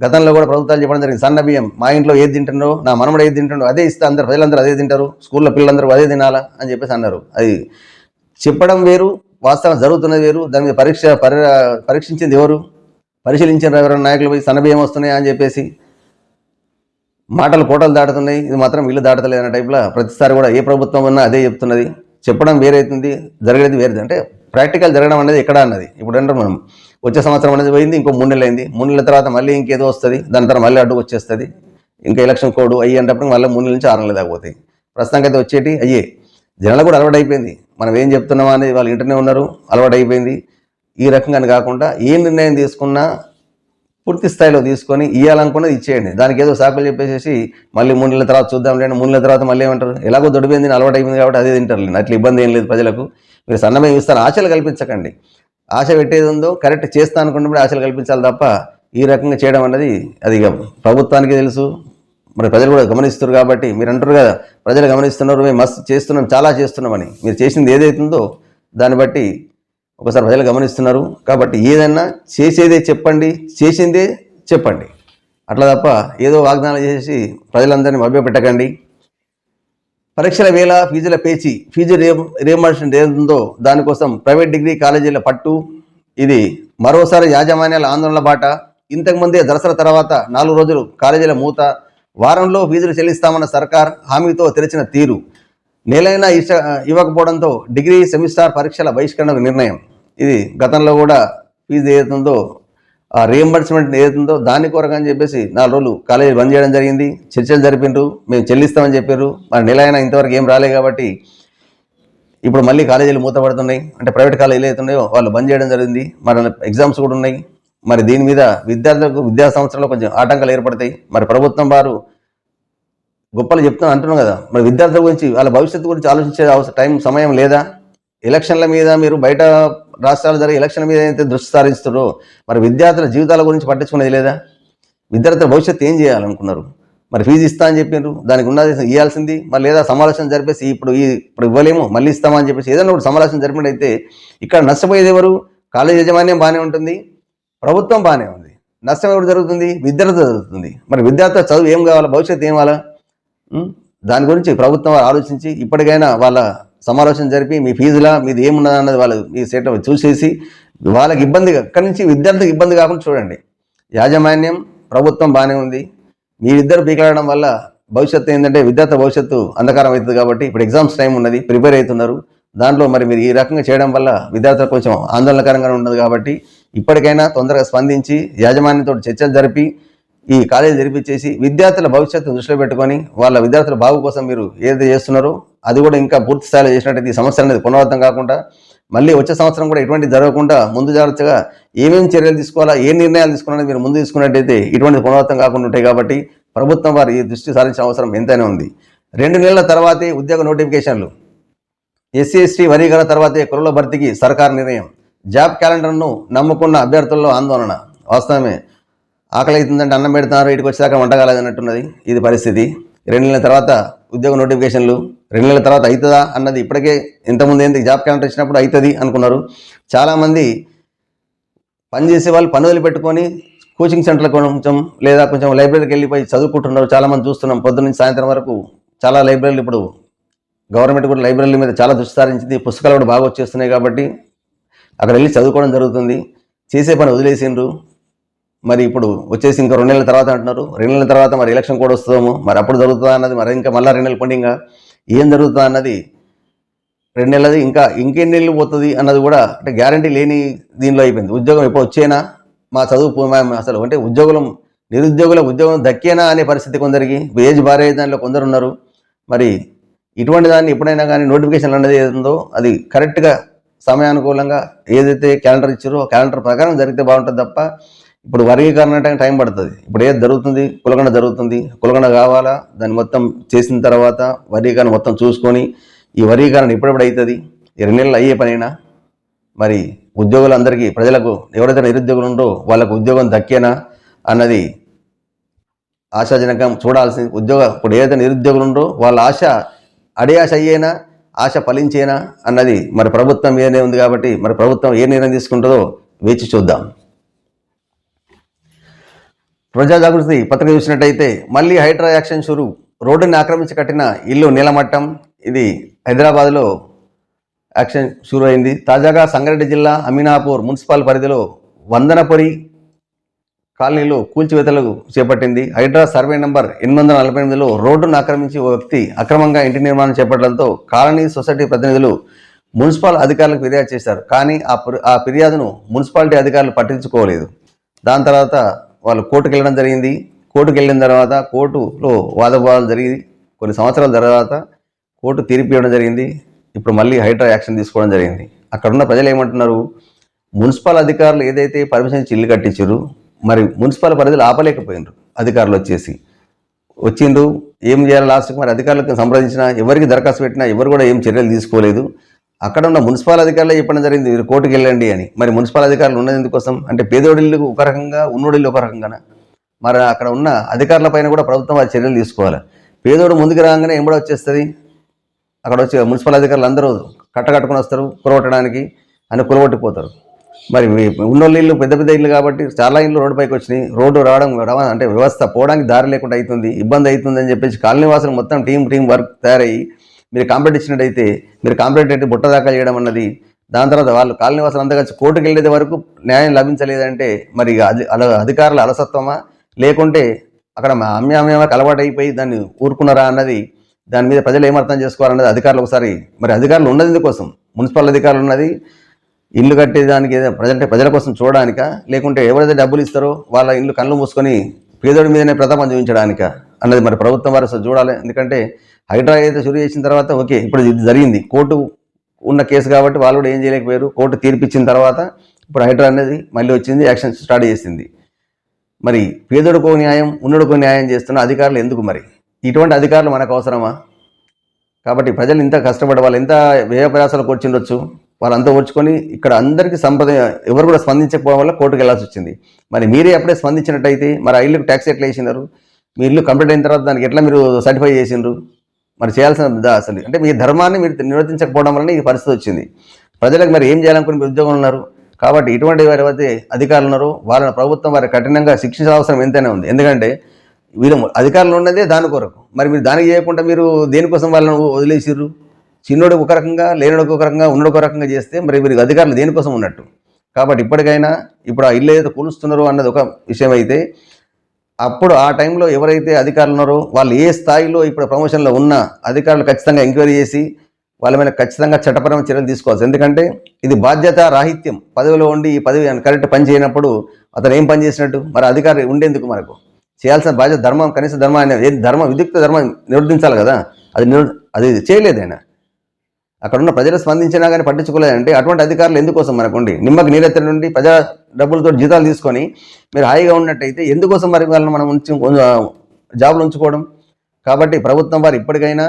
గతంలో కూడా ప్రభుత్వాలు చెప్పడం జరిగింది, సన్న బియ్యం మా ఇంట్లో ఏది తింటుండో నా మనముడు ఏది తింటుండో అదే ఇస్తే అందరు ప్రజలందరూ అదే తింటారు, స్కూల్లో పిల్లలందరూ అదే తినాలా అని చెప్పేసి అన్నారు. అది చెప్పడం వేరు, వాస్తవం జరుగుతున్నది వేరు. దాని మీద పరీక్షించింది ఎవరు, పరిశీలించిన ఎవరైనా నాయకులు పోయి సన్న బియ్యం వస్తున్నాయా అని చెప్పేసి మాటలు కోటలు దాటుతున్నాయి, ఇది మాత్రం వీళ్ళు దాటలేదు అనే టైప్లో ప్రతిసారి కూడా ఏ ప్రభుత్వం ఉన్నా అదే చెప్తున్నది. చెప్పడం వేరైతుంది, జరిగేది వేరేది. అంటే ప్రాక్టికల్ జరగడం అనేది ఎక్కడ అన్నది ఇప్పుడు అంటే మనం వచ్చే సంవత్సరం అనేది పోయింది, ఇంకో 3 నెలలు అయింది. 3 నెలల తర్వాత మళ్ళీ ఇంకేదో వస్తుంది, దాని తర్వాత మళ్ళీ అడ్డుకు వచ్చేస్తుంది. ఇంకా ఎలక్షన్ కోడ్ అయ్యేటప్పుడు మళ్ళీ 3 నెలల నుంచి 6 నెలలు దాకపోతాయి. ప్రస్తుతానికి అయితే వచ్చేటి అయ్యే జనాలు కూడా అలవాటు అయిపోయింది. మనం ఏం చెప్తున్నామా అనేది వాళ్ళు ఇంటనే ఉన్నారు, అలవాటు అయిపోయింది. ఈ రకంగా కాకుండా ఏ నిర్ణయం తీసుకున్నా పూర్తి స్థాయిలో తీసుకొని ఇవ్వాలనుకున్నది ఇచ్చేయండి. దానికి ఏదో సాకులు చెప్పేసి మళ్ళీ 3 నెలల తర్వాత చూద్దాం లేండి, 3 నెలల తర్వాత మళ్ళీ ఏమంటారు, ఎలాగో దొడిపోయింది అలవాటు అయిపోయింది కాబట్టి అదే తింటారు. అట్లా ఇబ్బంది ఏం లేదు ప్రజలకు. మీరు సన్నమే ఇస్తారు, ఆశలు కల్పించకండి. ఆశ పెట్టేది ఉందో కరెక్ట్ చేస్తా అనుకున్నప్పుడు ఆశలు కల్పించాలి తప్ప ఈ రకంగా చేయడం అన్నది అది ప్రభుత్వానికి తెలుసు, మరి ప్రజలు కూడా గమనిస్తారు. కాబట్టి మీరు అంటారు కదా ప్రజలు గమనిస్తున్నారు, మేము మస్తు చేస్తున్నాం చాలా చేస్తున్నామని. మీరు చేసింది ఏదైతుందో దాన్ని బట్టి ఒకసారి ప్రజలు గమనిస్తున్నారు. కాబట్టి ఏదన్నా చేసేదే చెప్పండి, చేసిందే చెప్పండి. అట్లా తప్ప ఏదో వాగ్దానాలు చేసి ప్రజలందరినీ మభ్యపెట్టకండి. పరీక్షల వేళ ఫీజుల పేచి, ఫీజు రియంబర్స్మెంట్ ఏదుందో దానికోసం ప్రైవేట్ డిగ్రీ కాలేజీల పట్టు. ఇది మరోసారి యాజమాన్యాల ఆందోళన బాట. ఇంతకుముందే దసరా తర్వాత 4 రోజులు కాలేజీల మూత, వారంలో ఫీజులు చెల్లిస్తామన్న సర్కార్ హామీతో తెరిచిన తీరు, నెలైనా ఇవ్వకపోవడంతో డిగ్రీ సెమిస్టర్ పరీక్షల బహిష్కరణకు నిర్ణయం. ఇది గతంలో కూడా ఫీజు ఏదైతుందో ఆ రియంబర్స్మెంట్ ఏదైతుందో దాని కొరకు అని చెప్పేసి 4 రోజులు కాలేజీ బంద్ చేయడం జరిగింది. చర్చలు జరిపిండ్రు, మేము చెల్లిస్తామని చెప్పారు. మరి నెల అయినా ఇంతవరకు ఏం రాలే కాబట్టి ఇప్పుడు మళ్ళీ కాలేజీలు మూతపడుతున్నాయి. అంటే ప్రైవేట్ కాలేజీలు అవుతున్నాయో వాళ్ళు బంద్ చేయడం జరిగింది. మరి ఎగ్జామ్స్ కూడా ఉన్నాయి. మరి దీని మీద విద్యార్థులకు విద్యా సంవత్సరంలో కొంచెం ఆటంకాలు ఏర్పడతాయి. మరి ప్రభుత్వం వారు గొప్పలు చెప్తాను అంటున్నాం కదా, మరి విద్యార్థుల గురించి వాళ్ళ భవిష్యత్తు గురించి ఆలోచించే సమయం లేదా? ఎలక్షన్ల మీద మీరు బయట రాష్ట్రాలు జరిగే ఎలక్షన్ల మీద అయితే దృష్టి సారిస్తున్నారో మరి విద్యార్థుల జీవితాల గురించి పట్టించుకునేది లేదా? విద్యార్థుల భవిష్యత్తు ఏం చేయాలనుకున్నారు? మరి ఫీజు ఇస్తా అని చెప్పారు, దానికి ఉన్నది ఇవ్వాల్సింది. మరి లేదా సమావేశం జరిపేసి ఇప్పుడు ఇవ్వలేము మళ్ళీ ఇస్తామని చెప్పేసి ఏదైనా ఒకటి సమావేశం జరిపినట్టయితే ఇక్కడ నష్టపోయేది ఎవరు? కాలేజ్ యాజమాన్యం బాగానే ఉంటుంది, ప్రభుత్వం బాగానే ఉంది. నష్టం ఎవరు జరుగుతుంది? విద్యార్థి జరుగుతుంది. మరి విద్యార్థుల చదువు ఏం కావాలా, భవిష్యత్తు ఏం కావాలా? దాని గురించి ప్రభుత్వం ఆలోచించి ఇప్పటికైనా వాళ్ళ సమాలోచన జరిపి మీ ఫీజులా మీది ఏమున్నదన్నది వాళ్ళు ఈ సెట్ చూసేసి వాళ్ళకి ఇబ్బంది అక్కడి నుంచి విద్యార్థికి ఇబ్బంది కాకుండా చూడండి. యాజమాన్యం ప్రభుత్వం బాగానే ఉంది, మీరిద్దరు పీకలాడడం వల్ల భవిష్యత్తు ఏంటంటే విద్యార్థి భవిష్యత్తు అంధకారం అవుతుంది. కాబట్టి ఇప్పుడు ఎగ్జామ్స్ టైం ఉన్నది, ప్రిపేర్ అవుతున్నారు. దాంట్లో మరి మీరు ఈ రకంగా చేయడం వల్ల విద్యార్థులకు కొంచెం ఆందోళనకరంగా ఉన్నది. కాబట్టి ఇప్పటికైనా తొందరగా స్పందించి యాజమాన్యంతో చర్చలు జరిపి ఈ కాలేజీ జరిపించేసి విద్యార్థుల భవిష్యత్తు దృష్టిలో పెట్టుకొని వాళ్ళ విద్యార్థుల బాగు కోసం మీరు ఏదైతే చేస్తున్నారో అది కూడా ఇంకా పూర్తి స్థాయిలో చేసినట్టయితే ఈ సమస్య అనేది పునరావృతం కాకుండా మళ్ళీ వచ్చే సంవత్సరం కూడా ఇటువంటి జరగకుండా ముందు జాగ్రత్తగా ఏమేమి చర్యలు తీసుకోవాలా, ఏ నిర్ణయాలు తీసుకోవాలని మీరు ముందు తీసుకున్నట్టయితే ఇటువంటి పునరావృతం కాకుండా ఉంటాయి. కాబట్టి ప్రభుత్వం వారు ఈ దృష్టి సారించిన అవసరం ఎంతైనా ఉంది. 2 నెలల తర్వాతే ఉద్యోగ నోటిఫికేషన్లు, ఎస్సీ ఎస్టీ వర్గీకరణ తర్వాతే కులాల భర్తీకి సర్కార్ నిర్ణయం, జాబ్ క్యాలెండర్ను నమ్ముకున్న అభ్యర్థుల్లో ఆందోళన. వాస్తవమే, ఆకలి అవుతుందంటే అన్నం పెడుతున్నారు, ఇటుకు వచ్చేదాకా వంట కాలేదన్నట్టున్నది ఇది పరిస్థితి. 2 నెలల తర్వాత ఉద్యోగ నోటిఫికేషన్లు, 2 నెలల తర్వాత అవుతుందా అన్నది ఇప్పటికే ఇంతకుముందు ఏంటి జాబ్ క్యాలెండర్ ఇచ్చినప్పుడు అవుతుంది అనుకున్నారు. చాలామంది పనిచేసే వాళ్ళు పని వదిలిపెట్టుకొని కోచింగ్ సెంటర్లకు కొంచెం లైబ్రరీకి వెళ్ళిపోయి చదువుకుంటున్నారు. చాలామంది చూస్తున్నాం పొద్దున్న నుంచి సాయంత్రం వరకు. చాలా లైబ్రరీలు ఇప్పుడు గవర్నమెంట్ కూడా లైబ్రరీల మీద చాలా దృష్టి సారించింది, పుస్తకాలు కూడా బాగా వచ్చేస్తున్నాయి. కాబట్టి అక్కడ వెళ్ళి చదువుకోవడం జరుగుతుంది. చేసే పని వదిలేసిండ్రు. మరి ఇప్పుడు వచ్చేసి ఇంకా 2 నెలల తర్వాత అంటున్నారు. 2 నెలల తర్వాత మరి ఎలక్షన్ కూడా వస్తుందేమో, మరి అప్పుడు జరుగుతుందా అన్నది, మరి ఇంకా మళ్ళీ 2 నెలలు పండింగా ఏం జరుగుతుందా అన్నది 2 నెలలది ఇంకెన్ని నెలలు పోతుంది అన్నది కూడా అంటే గ్యారంటీ లేని దీనిలో అయిపోయింది. ఉద్యోగం ఎప్పుడు వచ్చేనా, మా చదువు అసలు అంటే నిరుద్యోగుల ఉద్యోగం దక్కేనా అనే పరిస్థితి కొందరికి, ఏజ్ భారీ దానిలో కొందరు ఉన్నారు. మరి ఇటువంటి దాన్ని ఎప్పుడైనా కానీ నోటిఫికేషన్ అనేది ఏదో అది కరెక్ట్గా సమయానుకూలంగా ఏదైతే క్యాలెండర్ ఇచ్చారో క్యాలెండర్ ప్రకారం జరిగితే బాగుంటుంది తప్ప ఇప్పుడు వర్గీకరణ అంటే టైం పడుతుంది. ఇప్పుడు ఏది జరుగుతుంది, కులగణ జరుగుతుంది, కులగణ కావాలా, దాన్ని మొత్తం చేసిన తర్వాత వర్గీకరణ మొత్తం చూసుకొని ఈ వర్గీకరణ ఎప్పుడెప్పుడు అవుతుంది, 2 నెలలు అయ్యే పనైనా. మరి ఉద్యోగులందరికీ ప్రజలకు ఎవరైతే నిరుద్యోగులు ఉండో వాళ్ళకు ఉద్యోగం దక్కేనా అన్నది ఆశాజనకం చూడాల్సింది. ఇప్పుడు ఏదైతే నిరుద్యోగులు ఉండో వాళ్ళ ఆశ అడే ఆశ అయ్యేనా, ఆశ ఫలించేనా అన్నది మరి ప్రభుత్వం మీదనే ఉంది. కాబట్టి మరి ప్రభుత్వం ఏ నిర్ణయం తీసుకుంటుందో వేచి చూద్దాం. ప్రజా జాగృతి పత్రిక చూసినట్టయితే మళ్ళీ హైడ్రా యాక్షన్ షురు. రోడ్డుని ఆక్రమించి కట్టిన ఇల్లు నీలమట్టం. ఇది హైదరాబాద్లో యాక్షన్ షురు అయింది. తాజాగా సంగారెడ్డి జిల్లా అమీనాపూర్ మున్సిపల్ పరిధిలో వందనపురి కాలనీలో కూల్చివేతలు చేపట్టింది. హైడ్రా సర్వే నంబర్ 848లో రోడ్డును ఆక్రమించి ఓ వ్యక్తి అక్రమంగా ఇంటి నిర్మాణం చేపట్టడంతో కాలనీ సొసైటీ ప్రతినిధులు మున్సిపల్ అధికారులకు ఫిర్యాదు చేశారు. కానీ ఆ ఫిర్యాదును మున్సిపాలిటీ అధికారులు పట్టించుకోలేదు. దాని తర్వాత వాళ్ళు కోర్టుకు వెళ్ళడం జరిగింది. కోర్టుకు వెళ్ళిన తర్వాత కోర్టులో వాదవాదాలు జరిగి కొన్ని సంవత్సరాల తర్వాత కోర్టు తీర్పు ఇవ్వడం జరిగింది. ఇప్పుడు మళ్ళీ హైడ్రా యాక్షన్ తీసుకోవడం జరిగింది. అక్కడ ఉన్న ప్రజలు ఏమంటున్నారు, మున్సిపల్ అధికారులు ఏదైతే పర్మిషన్ ఇచ్చి ఇల్లు కట్టించారు, మరి మున్సిపల్ పరిధిలో ఆపలేకపోయినారు. అధికారులు వచ్చిండ్రు, ఏం చేయాలి లాస్ట్కి మరి అధికారులకు సంప్రదించినా, ఎవరికి దరఖాస్తు పెట్టినా ఎవరు కూడా ఏం చర్యలు తీసుకోలేదు. అక్కడ ఉన్న మున్సిపల్ అధికారులే చెప్పడం జరిగింది మీరు కోర్టుకు వెళ్ళండి అని. మరి మున్సిపల్ అధికారులు ఉన్నది ఎందుకోసం అంటే పేదోడిల్లు ఒక రకంగా, ఉన్నోడిల్లు ఒక రకంగానా? మరి అక్కడ ఉన్న అధికారుల పైన కూడా ప్రభుత్వం వారి చర్యలు తీసుకోవాలి. పేదోడు ముందుకు రాగానే ఎంబడ వచ్చేస్తుంది. అక్కడ వచ్చి మున్సిపల్ అధికారులు అందరూ కట్టకట్టుకుని వస్తారు కురగొట్టడానికి అని కురగొట్టిపోతారు. మరి ఉన్నోళ్ళు ఇల్లు పెద్ద పెద్ద ఇల్లు కాబట్టి చాలా ఇల్లు రోడ్డు పైకి వచ్చినాయి. రోడ్డు రావడం అంటే వ్యవస్థ పోవడానికి దారి లేకుండా అవుతుంది, ఇబ్బంది అవుతుంది అని చెప్పేసి కాలనీ వాసులు మొత్తం టీం వర్క్ తయారయ్యి మీరు కంప్లైంట్ ఇచ్చినట్టయితే మీరు కంప్లైంట్ అయితే బుట్ట దాఖలు చేయడం అన్నది, దాని తర్వాత వాళ్ళు కాలనీ వాసులు అంతా కలిసి కోర్టుకు వెళ్ళేది వరకు న్యాయం లభించలేదంటే మరి అధికారుల అలసత్వమా, లేకుంటే అక్కడ అమ్మాయికి అలవాటు అయిపోయి దాన్ని ఊరుకున్నారా అన్నది, దాని మీద ప్రజలు ఏమర్థం చేసుకోవాలన్నది అధికారులు ఒకసారి. మరి అధికారులు ఉన్నది ఎందుకోసం? మున్సిపల్ అధికారులు ఉన్నది ఇల్లు కట్టేదానికి, ప్రజల కోసం చూడడానిక, లేకుంటే ఎవరైతే డబ్బులు ఇస్తారో వాళ్ళ ఇల్లు కళ్ళు మూసుకొని పేదోడి మీదనే ప్రతాపం చూపించడానిక అన్నది మరి ప్రభుత్వం వారు చూడాలి. ఎందుకంటే హైడ్రా అయితే షురు చేసిన తర్వాత ఓకే, ఇప్పుడు ఇది జరిగింది, కోర్టు ఉన్న కేసు కాబట్టి వాళ్ళు కూడా ఏం చేయలేకపోయారు. కోర్టు తీర్పిచ్చిన తర్వాత ఇప్పుడు హైడ్రా అనేది మళ్ళీ వచ్చింది, యాక్షన్ స్టార్ట్ చేసింది. మరి పేదోడుకో న్యాయం, ఉన్నోడుకో న్యాయం చేస్తున్న అధికారులు ఎందుకు? మరి ఇటువంటి అధికారులు మనకు అవసరమా? కాబట్టి ప్రజలు ఇంత కష్టపడి వాళ్ళు ఎంత వ్యయ ప్రయాసాలు కూర్చుండొచ్చు, వాళ్ళంతా ఓర్చుకొని ఇక్కడ అందరికీ సంపద ఎవరు కూడా స్పందించకపోవడం వల్ల కోర్టుకు వెళ్ళాల్సి వచ్చింది. మరి మీరే అప్పుడే స్పందించినట్టయితే మరి ఆ ఇల్లుకు ట్యాక్స్ ఎట్లా వేసినారు? మీ ఇల్లు కంప్లీట్ అయిన తర్వాత దానికి ఎట్లా మీరు సర్టిఫై చేసిండ్రు? మరి చేయాల్సిన అసలు అంటే మీ ధర్మాన్ని మీరు నిర్వర్తించకపోవడం వల్ల ఈ పరిస్థితి వచ్చింది. ప్రజలకు మరి ఏం చేయాలనుకుని మీరు ఉద్యోగం ఉన్నారు. కాబట్టి ఇటువంటి వారి అయితే అధికారులు ఉన్నారో వాళ్ళని ప్రభుత్వం వారి కఠినంగా శిక్షించాల్సిన అవసరం ఎంతైనా ఉంది. ఎందుకంటే వీళ్ళు అధికారులు ఉన్నదే దాని కొరకు, మరి మీరు దానికి చేయకుండా మీరు దేనికోసం వాళ్ళని వదిలేసిర్రు? చిన్నోడు ఒక రకంగా, లేనుడు ఒక రకంగా, ఉన్నోడు ఒక రకంగా చేస్తే మరి వీరికి అధికారులు దేనికోసం ఉన్నట్టు? కాబట్టి ఇప్పటికైనా ఇప్పుడు ఆ ఇల్లు ఏదైతే కూలుస్తున్నారో అన్నది ఒక విషయం అయితే, అప్పుడు ఆ టైంలో ఎవరైతే అధికారులు ఉన్నారో వాళ్ళు ఏ స్థాయిలో ఇప్పుడు ప్రమోషన్లో ఉన్న అధికారులు ఖచ్చితంగా ఎంక్వైరీ చేసి వాళ్ళ మీద ఖచ్చితంగా చట్టపరమైన చర్యలు తీసుకోవాలి. ఎందుకంటే ఇది బాధ్యత రాహిత్యం. పదవిలో ఉండి ఈ పదవి కరెక్ట్ పని చేయనప్పుడు అతను ఏం పని చేసినట్టు? మరి అధికారి ఉండేందుకు? మనకు చేయాల్సిన బాధ్యత ధర్మం, కనీస ధర్మం అనేది విద్యుక్త ధర్మం నిర్వర్తించాలి కదా. అది చేయలేదు ఆయన. అక్కడ ఉన్న ప్రజలు స్పందించినా కానీ పట్టించుకోలేదంటే అటువంటి అధికారులు ఎందుకోసం మనకుండి? నిమ్మకి నీరెత్తడి నుండి ప్రజా డబ్బులతో జీతాలు తీసుకొని మీరు హాయిగా ఉన్నట్టయితే ఎందుకోసం మరి వాళ్ళని మనం జాబులు ఉంచుకోవడం? కాబట్టి ప్రభుత్వం వారు ఇప్పటికైనా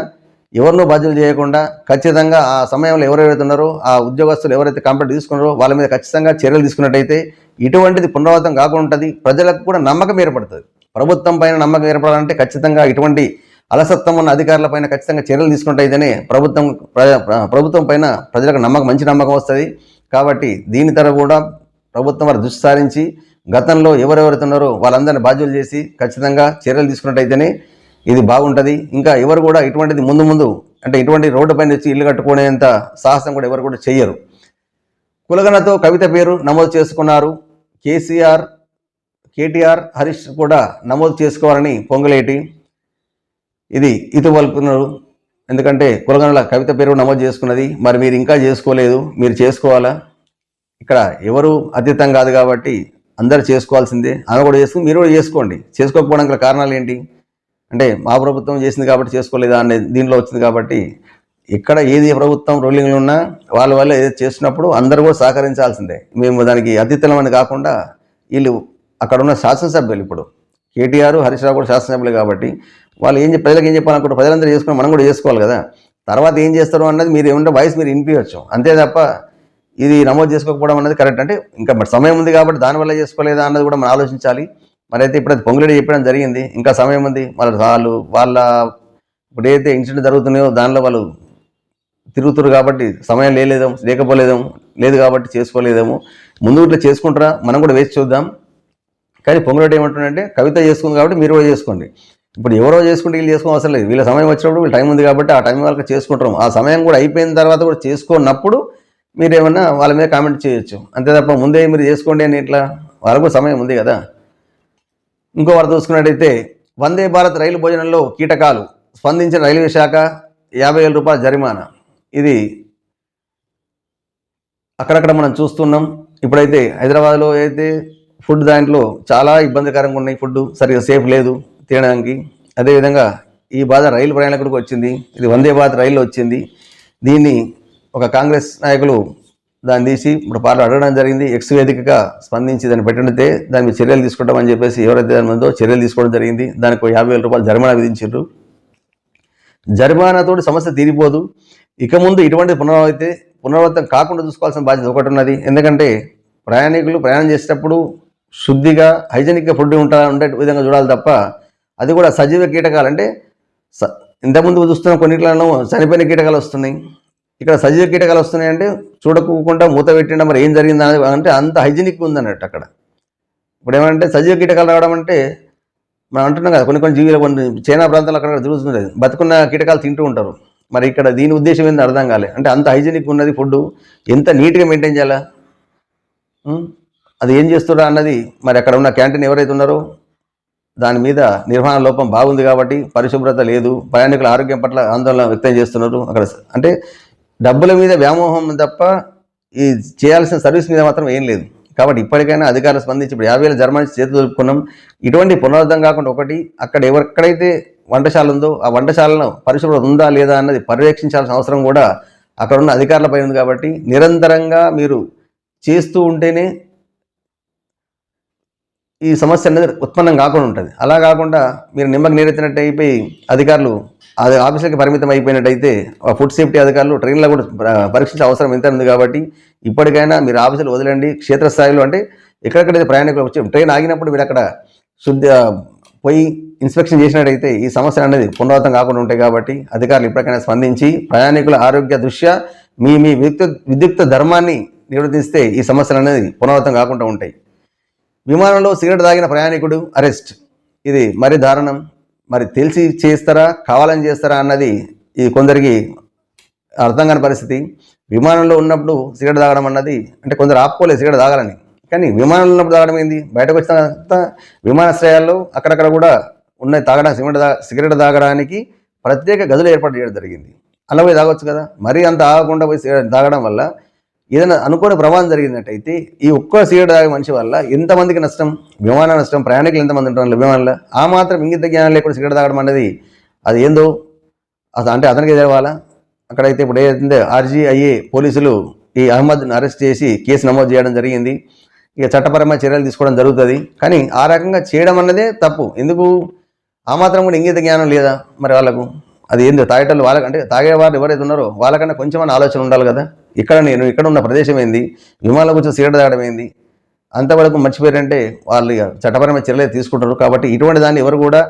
ఎవరినో బాధ్యతలు చేయకుండా ఖచ్చితంగా ఆ సమయంలో ఎవరైతే ఉన్నారో ఆ ఉద్యోగస్తులు ఎవరైతే కంప్లైంట్ తీసుకున్నారో వాళ్ళ మీద ఖచ్చితంగా చర్యలు తీసుకున్నట్టయితే ఇటువంటిది పునరావృతం కాకుండా ఉంటుంది. ప్రజలకు కూడా నమ్మకం ఏర్పడుతుంది. ప్రభుత్వం పైన నమ్మకం ఏర్పడాలంటే ఖచ్చితంగా ఇటువంటి అలసత్వం ఉన్న అధికారుల పైన ఖచ్చితంగా చర్యలు తీసుకుంటైతేనే ప్రభుత్వం పైన ప్రజలకు మంచి నమ్మకం వస్తుంది. కాబట్టి దీని తర కూడా ప్రభుత్వం వారు దృష్టి సారించి గతంలో ఎవరెవరైతే ఉన్నారో వాళ్ళందరినీ బాధ్యులు చేసి ఖచ్చితంగా చర్యలు తీసుకున్నట్టయితేనే ఇది బాగుంటుంది. ఇంకా ఎవరు కూడా ఇటువంటిది ముందు అంటే ఇటువంటి రోడ్డు పైన వచ్చి ఇల్లు కట్టుకునేంత సాహసం కూడా ఎవరు కూడా చెయ్యరు. కులగణతో కవిత పేరు నమోదు చేసుకున్నారు. కేటీఆర్, హరీష్ కూడా నమోదు చేసుకోవాలని పొంగులేటి ఇది ఇటువలుపున్నారు. ఎందుకంటే కులగణల కవిత పేరు నమోదు చేసుకున్నది, మరి మీరు ఇంకా చేసుకోలేదు, మీరు చేసుకోవాలా. ఇక్కడ ఎవరు అతీతం కాదు కాబట్టి అందరు చేసుకోవాల్సిందే. ఆమె కూడా చేసుకుని మీరు కూడా చేసుకోండి. చేసుకోకపోవడానికి కారణాలు ఏంటి అంటే మా ప్రభుత్వం చేసింది కాబట్టి చేసుకోలేదా అనే దీనిలో వచ్చింది. కాబట్టి ఇక్కడ ఏది ప్రభుత్వం రూలింగ్లు ఉన్నా వాళ్ళ ఏదైతే చేస్తున్నప్పుడు అందరూ కూడా సహకరించాల్సిందే. మేము దానికి అతీతమని కాకుండా వీళ్ళు అక్కడ ఉన్న శాసనసభ్యులు, ఇప్పుడు కేటీఆర్, హరీష్ రావు కూడా శాసనసభ్యులు కాబట్టి వాళ్ళు ప్రజలకు ఏం చెప్పాలనుకుంటే ప్రజలందరూ చేసుకుని మనం కూడా చేసుకోవాలి కదా. తర్వాత ఏం చేస్తారు అన్నది మీరు ఏమంటే వాయిస్ మీరు వినిపించవచ్చు, అంతే తప్ప ఇది నమోదు చేసుకోకపోవడం అన్నది కరెక్ట్ అంటే ఇంకా సమయం ఉంది కాబట్టి దానివల్ల చేసుకోలేదా అన్నది కూడా మనం ఆలోచించాలి. మరి అయితే ఇప్పుడు అది పొంగులేటి చెప్పడం జరిగింది, ఇంకా సమయం ఉంది. వాళ్ళ ఇప్పుడు ఏదైతే ఇన్సిడెంట్ జరుగుతున్నాయో దానిలో వాళ్ళు తిరుగుతున్నారు కాబట్టి సమయం లేదు కాబట్టి చేసుకోలేదేమో. ముందు ఇట్లా చేసుకుంటారా, మనం కూడా వేసి చూద్దాం. కానీ పొంగులేటి ఏమంటుందంటే కవిత చేసుకుంది కాబట్టి మీరు కూడా చేసుకోండి. ఇప్పుడు ఎవరో చేసుకుంటే వీళ్ళు చేసుకోవడం అవసరం లేదు. వీళ్ళ సమయం వచ్చినప్పుడు వీళ్ళు టైం ఉంది కాబట్టి ఆ టైం వాళ్ళకి చేసుకుంటాం. ఆ సమయం కూడా అయిపోయిన తర్వాత కూడా చేసుకున్నప్పుడు మీరు ఏమన్నా వాళ్ళ మీద కామెంట్ చేయొచ్చు. అంతే తప్ప ముందే మీరు చేసుకోండి అని ఇట్లా వాళ్ళకు సమయం ఉంది కదా. ఇంకో వార్త చూసుకున్నట్టయితే వందే భారత్ రైలు భోజనంలో కీటకాలు, స్పందించిన రైల్వే శాఖ 50,000 రూపాయల జరిమానా. ఇది అక్కడక్కడ మనం చూస్తున్నాం. ఇప్పుడైతే హైదరాబాద్లో అయితే ఫుడ్ దాంట్లో చాలా ఇబ్బందికరంగా ఉన్నాయి. ఫుడ్ సరిగ్గా సేఫ్ లేదు తినడానికి. అదేవిధంగా ఈ బాధ రైలు ప్రయాణికుడికి వచ్చింది. ఇది వందే భారత్ రైలు వచ్చింది. దీన్ని ఒక కాంగ్రెస్ నాయకులు దాన్ని తీసి ఇప్పుడు పార్టీ అడగడం జరిగింది. ఎక్స్ వేదికగా స్పందించి దాన్ని పెట్టితే దాని మీద చర్యలు తీసుకుంటామని చెప్పేసి ఎవరైతే దాని ఉందో చర్యలు తీసుకోవడం జరిగింది. దానికి 50,000 రూపాయలు జరిమానా విధించారు. జరిమానాతోటి సమస్య తీరిపోదు. ఇక ముందు ఇటువంటి పునరావృతం కాకుండా చూసుకోవాల్సిన బాధ్యత ఒకటి ఉన్నది. ఎందుకంటే ప్రయాణికులు ప్రయాణం చేసేటప్పుడు శుద్ధిగా హైజెనిక్గా ఫుడ్ ఉండే విధంగా చూడాలి తప్ప అది కూడా సజీవ కీటకాలు అంటే ఇంతకుముందు చూస్తున్న కొన్నిట్లలో చనిపోయిన కీటకాలు వస్తున్నాయి. ఇక్కడ సజీవ కీటకాలు వస్తున్నాయి అంటే చూడకుండా మూత పెట్టిన మరి ఏం జరిగింది అంటే అంత హైజెనిక్ ఉందన్నట్టు అక్కడ. ఇప్పుడు ఏమంటే సజీవ కీటకాలు రావడం అంటే మనం అంటున్నాం కదా, కొన్ని జీవులు కొన్ని చైనా ప్రాంతాలు అక్కడ తిరుగుతుంది, బతుకున్న కీటకాలు తింటూ ఉంటారు. మరి ఇక్కడ దీని ఉద్దేశం ఏంది అర్థం కాలే. అంటే అంత హైజెనిక్ ఉన్నది ఫుడ్, ఎంత నీట్గా మెయింటైన్ చేయాలా, అది ఏం చేస్తున్నా అన్నది మరి అక్కడ ఉన్న క్యాంటీన్ ఎవరైతే ఉన్నారో దాని మీద నిర్వహణ లోపం బాగుంది కాబట్టి పరిశుభ్రత లేదు. ప్రయాణికుల ఆరోగ్యం పట్ల ఆందోళన వ్యక్తం చేస్తున్నారు. అక్కడ అంటే డబ్బుల మీద వ్యామోహం తప్ప ఈ చేయాల్సిన సర్వీస్ మీద మాత్రం ఏం లేదు. కాబట్టి ఇప్పటికైనా అధికారులు స్పందించి ఇప్పుడు 50,000 జరిమానా చేతులు దులుపుకున్నాం. ఇటువంటి పునరుద్ధరణ కాకుండా ఒకటి అక్కడ ఎక్కడైతే వంటశాల ఉందో ఆ వంటశాలను పరిశుభ్రత ఉందా లేదా అన్నది పర్యవేక్షించాల్సిన అవసరం కూడా అక్కడ ఉన్న అధికారులపై ఉంది. కాబట్టి నిరంతరంగా మీరు చేస్తూ ఉంటేనే ఈ సమస్య అనేది ఉత్పన్నం కాకుండా ఉంటుంది. అలా కాకుండా మీరు నిమ్మకి నీరెత్తినట్టు అయిపోయి అధికారులు అది ఆఫీసులకి పరిమితం అయిపోయినట్టయితే ఫుడ్ సేఫ్టీ అధికారులు ట్రైన్లో కూడా పరీక్షించే అవసరం ఎంత ఉంది. కాబట్టి ఇప్పటికైనా మీరు ఆఫీసులు వదిలండి. క్షేత్రస్థాయిలో అంటే ఎక్కడెక్కడైతే ప్రయాణికులు వచ్చి ట్రైన్ ఆగినప్పుడు మీరు అక్కడ పోయి ఇన్స్పెక్షన్ చేసినట్టయితే ఈ సమస్య అనేది పునరావృతం కాకుండా ఉంటాయి. కాబట్టి అధికారులు ఇప్పటికైనా స్పందించి ప్రయాణికుల ఆరోగ్య దృష్ట్యా మీ విద్యుక్త ధర్మాన్ని నిర్వర్తిస్తే ఈ సమస్యలు అనేది పునరావృతం కాకుండా ఉంటాయి. విమానంలో సిగరెట్ తాగిన ప్రయాణికుడు అరెస్ట్. ఇది మరి దారుణం. మరి తెలిసి చేస్తారా కావాలని చేస్తారా అన్నది ఇది కొందరికి అర్థం కాని పరిస్థితి. విమానంలో ఉన్నప్పుడు సిగరెట్ తాగడం అన్నది అంటే కొందరు ఆపుకోలేదు సిగరెట్ తాగాలని, కానీ విమానంలో ఉన్నప్పుడు తాగడం ఏంది, బయటకు వచ్చిన విమానాశ్రయాల్లో అక్కడక్కడ కూడా ఉన్నాయి తాగడానికి సిగరెట్ తాగడానికి ప్రత్యేక గదులు ఏర్పాటు చేయడం జరిగింది. అలా పోయి తాగొచ్చు కదా. మరీ అంత ఆగకుండా పోయి సిగరెట్ తాగడం వల్ల ఏదైనా అనుకోని ప్రమాదం జరిగినట్టయితే ఈ ఒక్క సిగరెట్ తాగే మనిషి వల్ల ఎంతమందికి నష్టం, విమాన నష్టం, ప్రయాణికులు ఎంతమంది ఉంటారు విమానంలో. ఆ మాత్రం ఇంగిత జ్ఞానం లేకుండా సిగరెట్ తాగడం అనేది అది ఏందో అసలు అంటే అతనికి తెలవాలా. అక్కడైతే ఇప్పుడు ఏదైతే RGIA పోలీసులు ఈ అహ్మద్ని అరెస్ట్ చేసి కేసు నమోదు చేయడం జరిగింది. ఇక చట్టపరమైన చర్యలు తీసుకోవడం జరుగుతుంది. కానీ ఆ రకంగా చేయడం అన్నదే తప్పు. ఎందుకు ఆ మాత్రం కూడా ఇంగిత జ్ఞానం లేదా మరి వాళ్ళకు? అది ఏందో తాగేటోళ్ళు వాళ్ళకంటే తాగేవారు ఎవరైతే ఉన్నారో వాళ్ళకన్నా కొంచెం ఆలోచన ఉండాలి కదా. ఇక్కడ ఉన్న ప్రదేశం ఏంది, విమానంలో కూర్చొని సిగరెట్ తాగడం ఏంది, అంతవరకు మర్చిపోయారంటే వాళ్ళు చట్టపరమైన చర్యలు తీసుకుంటారు. కాబట్టి ఇటువంటి దాన్ని ఎవరు కూడా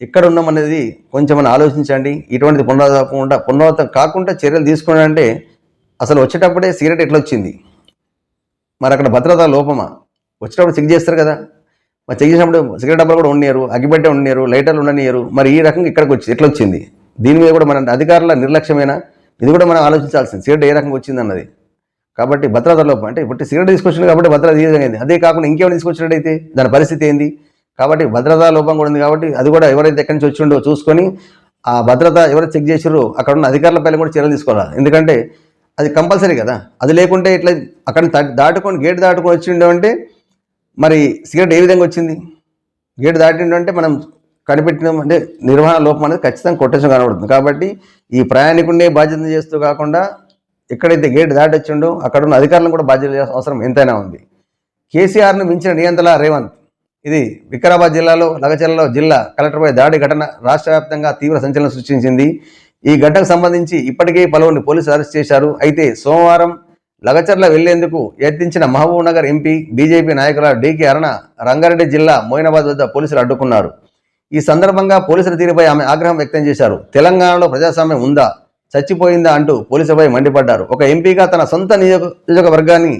ఎక్కడ ఉన్నామనేది కొంచెం ఆలోచించండి. ఇటువంటిది పునరావృతం కాకుండా చర్యలు తీసుకోండి. అంటే అసలు వచ్చేటప్పుడే సిగరెట్ ఎట్లా వచ్చింది, మరి అక్కడ భద్రతా లోపమా? వచ్చేటప్పుడు చెక్ చేస్తారు కదా, మరి చెక్ చేసినప్పుడు సిగరెట్ డబ్బాలు కూడా ఉండనియరు, అగ్గిపెట్టే ఉండనియరు, లైటర్లు ఉండనియరు. మరి ఈ రకంగా ఇక్కడికి వచ్చి ఎట్లా వచ్చింది? దీని మీద కూడా మన అధికారుల నిర్లక్ష్యమేనా? ఇది కూడా మనం ఆలోచించాల్సింది. సిగరెట్ ఏ రకంగా వచ్చింది అన్నది. కాబట్టి భద్రత లోపం అంటే ఇప్పుడు సిగరెట్ తీసుకొచ్చింది కాబట్టి భద్రత తీయదైంది. అదే కాకుండా ఇంకేమైనా తీసుకొచ్చినట్టయితే దాని పరిస్థితి ఏంది? కాబట్టి భద్రతా లోపం కూడా ఉంది. కాబట్టి అది కూడా ఎవరైతే ఎక్కడి నుంచి వచ్చిండో చూసుకొని ఆ భద్రత ఎవరైతే చెక్ చేసారో అక్కడ ఉన్న అధికారులపై కూడా చర్యలు తీసుకోవాలి. ఎందుకంటే అది కంపల్సరీ కదా. అది లేకుంటే ఇట్లా అక్కడ గేట్ దాటుకొని వచ్చిండో అంటే మరి సిగరెట్ ఏ విధంగా వచ్చింది? గేట్ దాటిండో అంటే మనం కనిపెట్టిన అంటే నిర్వహణ లోపం అనేది ఖచ్చితంగా కొట్టేసం కనబడుతుంది. కాబట్టి ఈ ప్రయాణికుడినే బాధ్యత చేస్తూ కాకుండా ఎక్కడైతే గేట్ దాటి వచ్చిండో అక్కడ ఉన్న అధికారులను కూడా బాధ్యత చేయాల్సిన అవసరం ఎంతైనా ఉంది. కేసీఆర్ను మించిన నియంత్రణ రేవంత్. ఇది వికారాబాద్ జిల్లాలో లగచర్లలో జిల్లా కలెక్టర్పై దాడి ఘటన రాష్ట్ర వ్యాప్తంగా తీవ్ర సంచలనం సృష్టించింది. ఈ ఘటనకు సంబంధించి ఇప్పటికే పలువురిని పోలీసులు అరెస్ట్ చేశారు. అయితే సోమవారం లగచర్ల వెళ్లేందుకు యత్నించిన మహబూబ్ నగర్ ఎంపీ బీజేపీ నాయకురాలు DK అరుణ రంగారెడ్డి జిల్లా మోయినాబాద్ వద్ద పోలీసులు అడ్డుకున్నారు. ఈ సందర్భంగా పోలీసుల తీరుపై ఆమె ఆగ్రహం వ్యక్తం చేశారు. తెలంగాణలో ప్రజాస్వామ్యం ఉందా, చచ్చిపోయిందా అంటూ పోలీసులపై మండిపడ్డారు. ఒక ఎంపీగా తన సొంత నియోజకవర్గాన్ని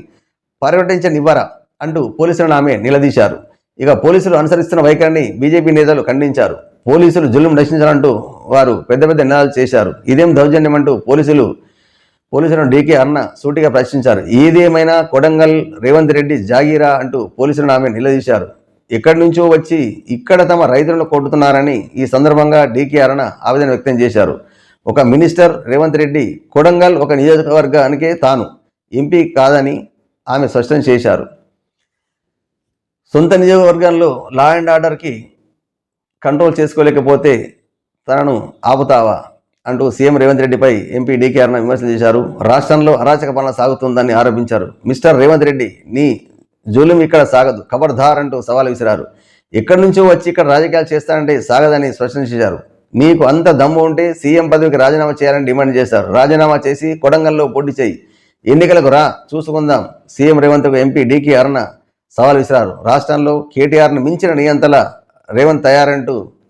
పర్యటించనివ్వరా అంటూ పోలీసులను ఆమె నిలదీశారు. ఇక పోలీసులు అనుసరిస్తున్న వైఖరిని బీజేపీ నేతలు ఖండించారు. పోలీసులు జులుం రక్షించాలంటూ వారు పెద్ద పెద్ద నినాదాలు చేశారు. ఇదేం దౌర్జన్యం అంటూ పోలీసులను డీకే అరుణ సూటిగా ప్రశ్నించారు. ఏదేమైనా కొడంగల్ రేవంత్ రెడ్డి జాగీరా అంటూ పోలీసులను ఆమె నిలదీశారు. ఎక్కడి నుంచో వచ్చి ఇక్కడ తమ రైతులను కొట్టుతున్నారని ఈ సందర్భంగా డీకే అరుణ ఆవేదన వ్యక్తం చేశారు. ఒక మినిస్టర్ రేవంత్ రెడ్డి కొడంగల్ ఒక నియోజకవర్గానికే తాను ఎంపీ కాదని ఆమె స్పష్టం చేశారు. సొంత నియోజకవర్గంలో లా అండ్ ఆర్డర్కి కంట్రోల్ చేసుకోలేకపోతే తనను ఆపుతావా అంటూ సీఎం రేవంత్ రెడ్డిపై ఎంపీ డీకే అరుణ విమర్శలు చేశారు. రాష్ట్రంలో అరాచక పాలన సాగుతుందని ఆరోపించారు. మిస్టర్ రేవంత్ రెడ్డి, నీ జూలుం ఇక్కడ సాగదు, ఖబర్దార్ అంటూ సవాల్ విసిరారు. ఎక్కడి నుంచో వచ్చి ఇక్కడ రాజకీయాలు చేస్తానంటే సాగదని స్పష్టం చేశారు. నీకు అంత దమ్ము ఉంటే సీఎం పదవికి రాజీనామా చేయాలని డిమాండ్ చేశారు. రాజీనామా చేసి కొడంగల్లో పోటీ చేయి, ఎన్నికలకు రా, చూసుకుందాం. సీఎం రేవంత్కు ఎంపీ డీకే అరుణ సవాల్ విసిరారు. రాష్ట్రంలో కేటీఆర్ను మించిన నియంతల రేవంత్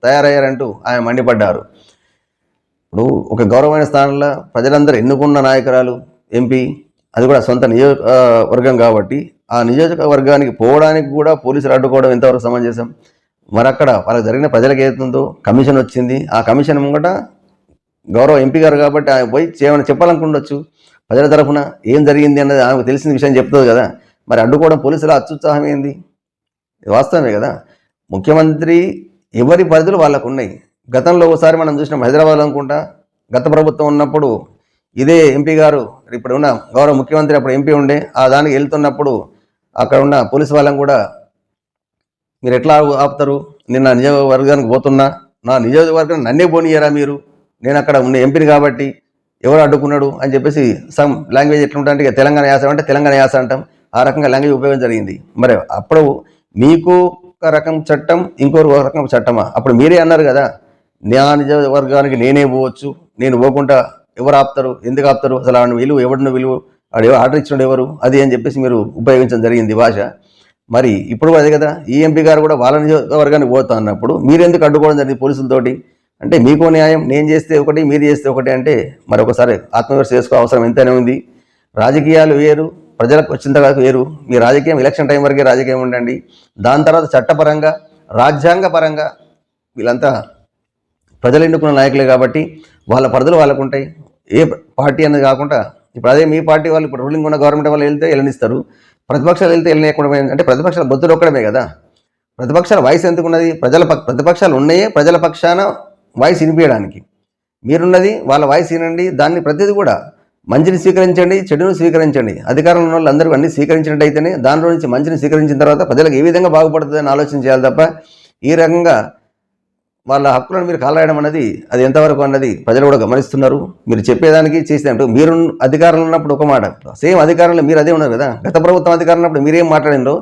తయారయ్యారంటూ ఆమె మండిపడ్డారు. ఇప్పుడు ఒక గౌరవమైన స్థానంలో ప్రజలందరూ ఎన్నుకున్న నాయకురాలు ఎంపీ, అది కూడా సొంత నియోజకవర్గం కాబట్టి ఆ నియోజకవర్గానికి పోవడానికి కూడా పోలీసులు అడ్డుకోవడం ఎంతవరకు సమంజసం? మరి అక్కడ వాళ్ళకి జరిగిన ప్రజలకు ఏతుందో కమిషన్ వచ్చింది, ఆ కమిషన్ ముంగట గౌరవ ఎంపీ గారు కాబట్టి ఆయన పోయి ఏమైనా చెప్పాలనుకుండొచ్చు. ప్రజల తరఫున ఏం జరిగింది అన్నది ఆమెకు తెలిసిన విషయం చెప్తుంది కదా. మరి అడ్డుకోవడం పోలీసుల అత్యుత్సాహం ఏంది? వాస్తవమే కదా. ముఖ్యమంత్రి ఎవరి పరిధులు వాళ్ళకు ఉన్నాయి. గతంలో ఒకసారి మనం చూసినాం, హైదరాబాద్ అనుకుంటా, గత ప్రభుత్వం ఉన్నప్పుడు ఇదే ఎంపీ గారు, ఇప్పుడు ఉన్న గౌరవ ముఖ్యమంత్రి అప్పుడు ఎంపీ ఉండే, ఆ దానికి వెళ్తున్నప్పుడు అక్కడ ఉన్న పోలీసు వాళ్ళని కూడా మీరు ఎట్లా ఆపుతారు, నేను నా నియోజకవర్గానికి పోతున్నా, నా నియోజకవర్గాన్ని నన్నే పోనీయరా మీరు, నేను అక్కడ ఉన్న ఎంపీని కాబట్టి ఎవరు అడ్డుకున్నాడు అని చెప్పేసి సమ్ లాంగ్వేజ్ ఎట్లుంటా అంటే తెలంగాణ యాస అంటే తెలంగాణ యాస అంటాం, ఆ రకంగా లాంగ్వేజ్ ఉపయోగం జరిగింది. మరి అప్పుడు మీకు ఒక రకం చట్టం, ఇంకొక రకం చట్టమా? అప్పుడు మీరే అన్నారు కదా, నా నియోజకవర్గానికి నేనే పోవచ్చు, నేను పోకుండా ఎవరు ఆపుతారు, ఎందుకు ఆపుతారు, అసలు ఆవిడ విలువ ఎవరిని విలువ, ఆడు ఎవరు ఆర్డర్ ఇచ్చినాడు ఎవరు, అది అని చెప్పేసి మీరు ఉపయోగించడం జరిగింది భాష. మరి ఇప్పుడు అదే కదా, ఈ ఎంపీ గారు కూడా వాళ్ళ నియోజకవర్గానికి పోతా అన్నప్పుడు మీరెందుకు అడ్డుకోవడం జరిగింది పోలీసులతోటి? అంటే మీకో న్యాయం, నేను చేస్తే ఒకటి, మీరు చేస్తే ఒకటి అంటే మరొకసారి ఆత్మవిమర్శ చేసుకో అవసరం ఎంతైనా ఉంది. రాజకీయాలు వేరు, ప్రజలకు వచ్చిన తర్వాత వేరు. మీ రాజకీయం ఎలక్షన్ టైం వరకే రాజకీయం ఉండండి. దాని తర్వాత చట్టపరంగా, రాజ్యాంగపరంగా వీళ్ళంతా ప్రజలు ఎన్నుకున్న నాయకులే కాబట్టి వాళ్ళ పరిధులు వాళ్ళకు ఉంటాయి. ఏ పార్టీ అనేది కాకుండా ఇప్పుడు అదే మీ పార్టీ వాళ్ళు ఇప్పుడు రూలింగ్ ఉన్న గవర్నమెంట్ వాళ్ళు వెళ్తే వెళ్ళనిస్తారు, ప్రతిపక్షాలు వెళ్తే వెళ్ళనియకుండా అంటే ప్రతిపక్షాల బొత్తులు ఒక్కడమే కదా. ప్రతిపక్షాల వాయిస్ ఎందుకున్నది? ప్రతిపక్షాలు ఉన్నాయే ప్రజల పక్షాన వాయిస్ వినిపించడానికి. మీరున్నది వాళ్ళ వాయిస్ వినండి, దాన్ని ప్రతిదీ కూడా మంచిని స్వీకరించండి, చెడును స్వీకరించండి. అధికారంలో ఉన్న వాళ్ళు అందరూ అన్ని స్వీకరించినట్టయితేనే దానిలో నుంచి మంచిని స్వీకరించిన తర్వాత ప్రజలకు ఏ విధంగా బాగుపడుతుందని ఆలోచన చేయాలి తప్ప ఈ రకంగా వాళ్ళ హక్కులను మీరు కాలరాయడం అన్నది అది ఎంతవరకు అన్నది ప్రజలు కూడా గమనిస్తున్నారు. మీరు చెప్పేదానికి చేస్తే అంటూ మీరు అధికారంలో ఉన్నప్పుడు ఒక మాట, సేమ్ అధికారంలో మీరు అదే ఉన్నారు కదా. గత ప్రభుత్వం అధికారంలో ఉన్నప్పుడు మీరేం మాట్లాడినరో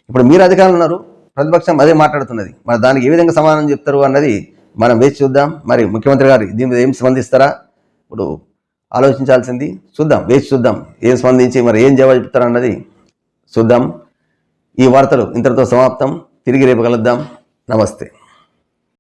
ఇప్పుడు మీరు అధికారంలో ఉన్నారు, ప్రతిపక్షం అదే మాట్లాడుతున్నది. మరి దానికి ఏ విధంగా సమాధానం చెప్తారు అన్నది మనం వేచి చూద్దాం. మరి ముఖ్యమంత్రి గారు దీని మీద ఏం స్పందిస్తారా ఇప్పుడు ఆలోచించాల్సింది. చూద్దాం, వేచి చూద్దాం ఏం స్పందించి మరి ఏం జవాబు చెప్తారా అన్నది చూద్దాం. ఈ వార్తలు ఇంతటితో సమాప్తం. తిరిగి రేపు కలుద్దాం. నమస్తే.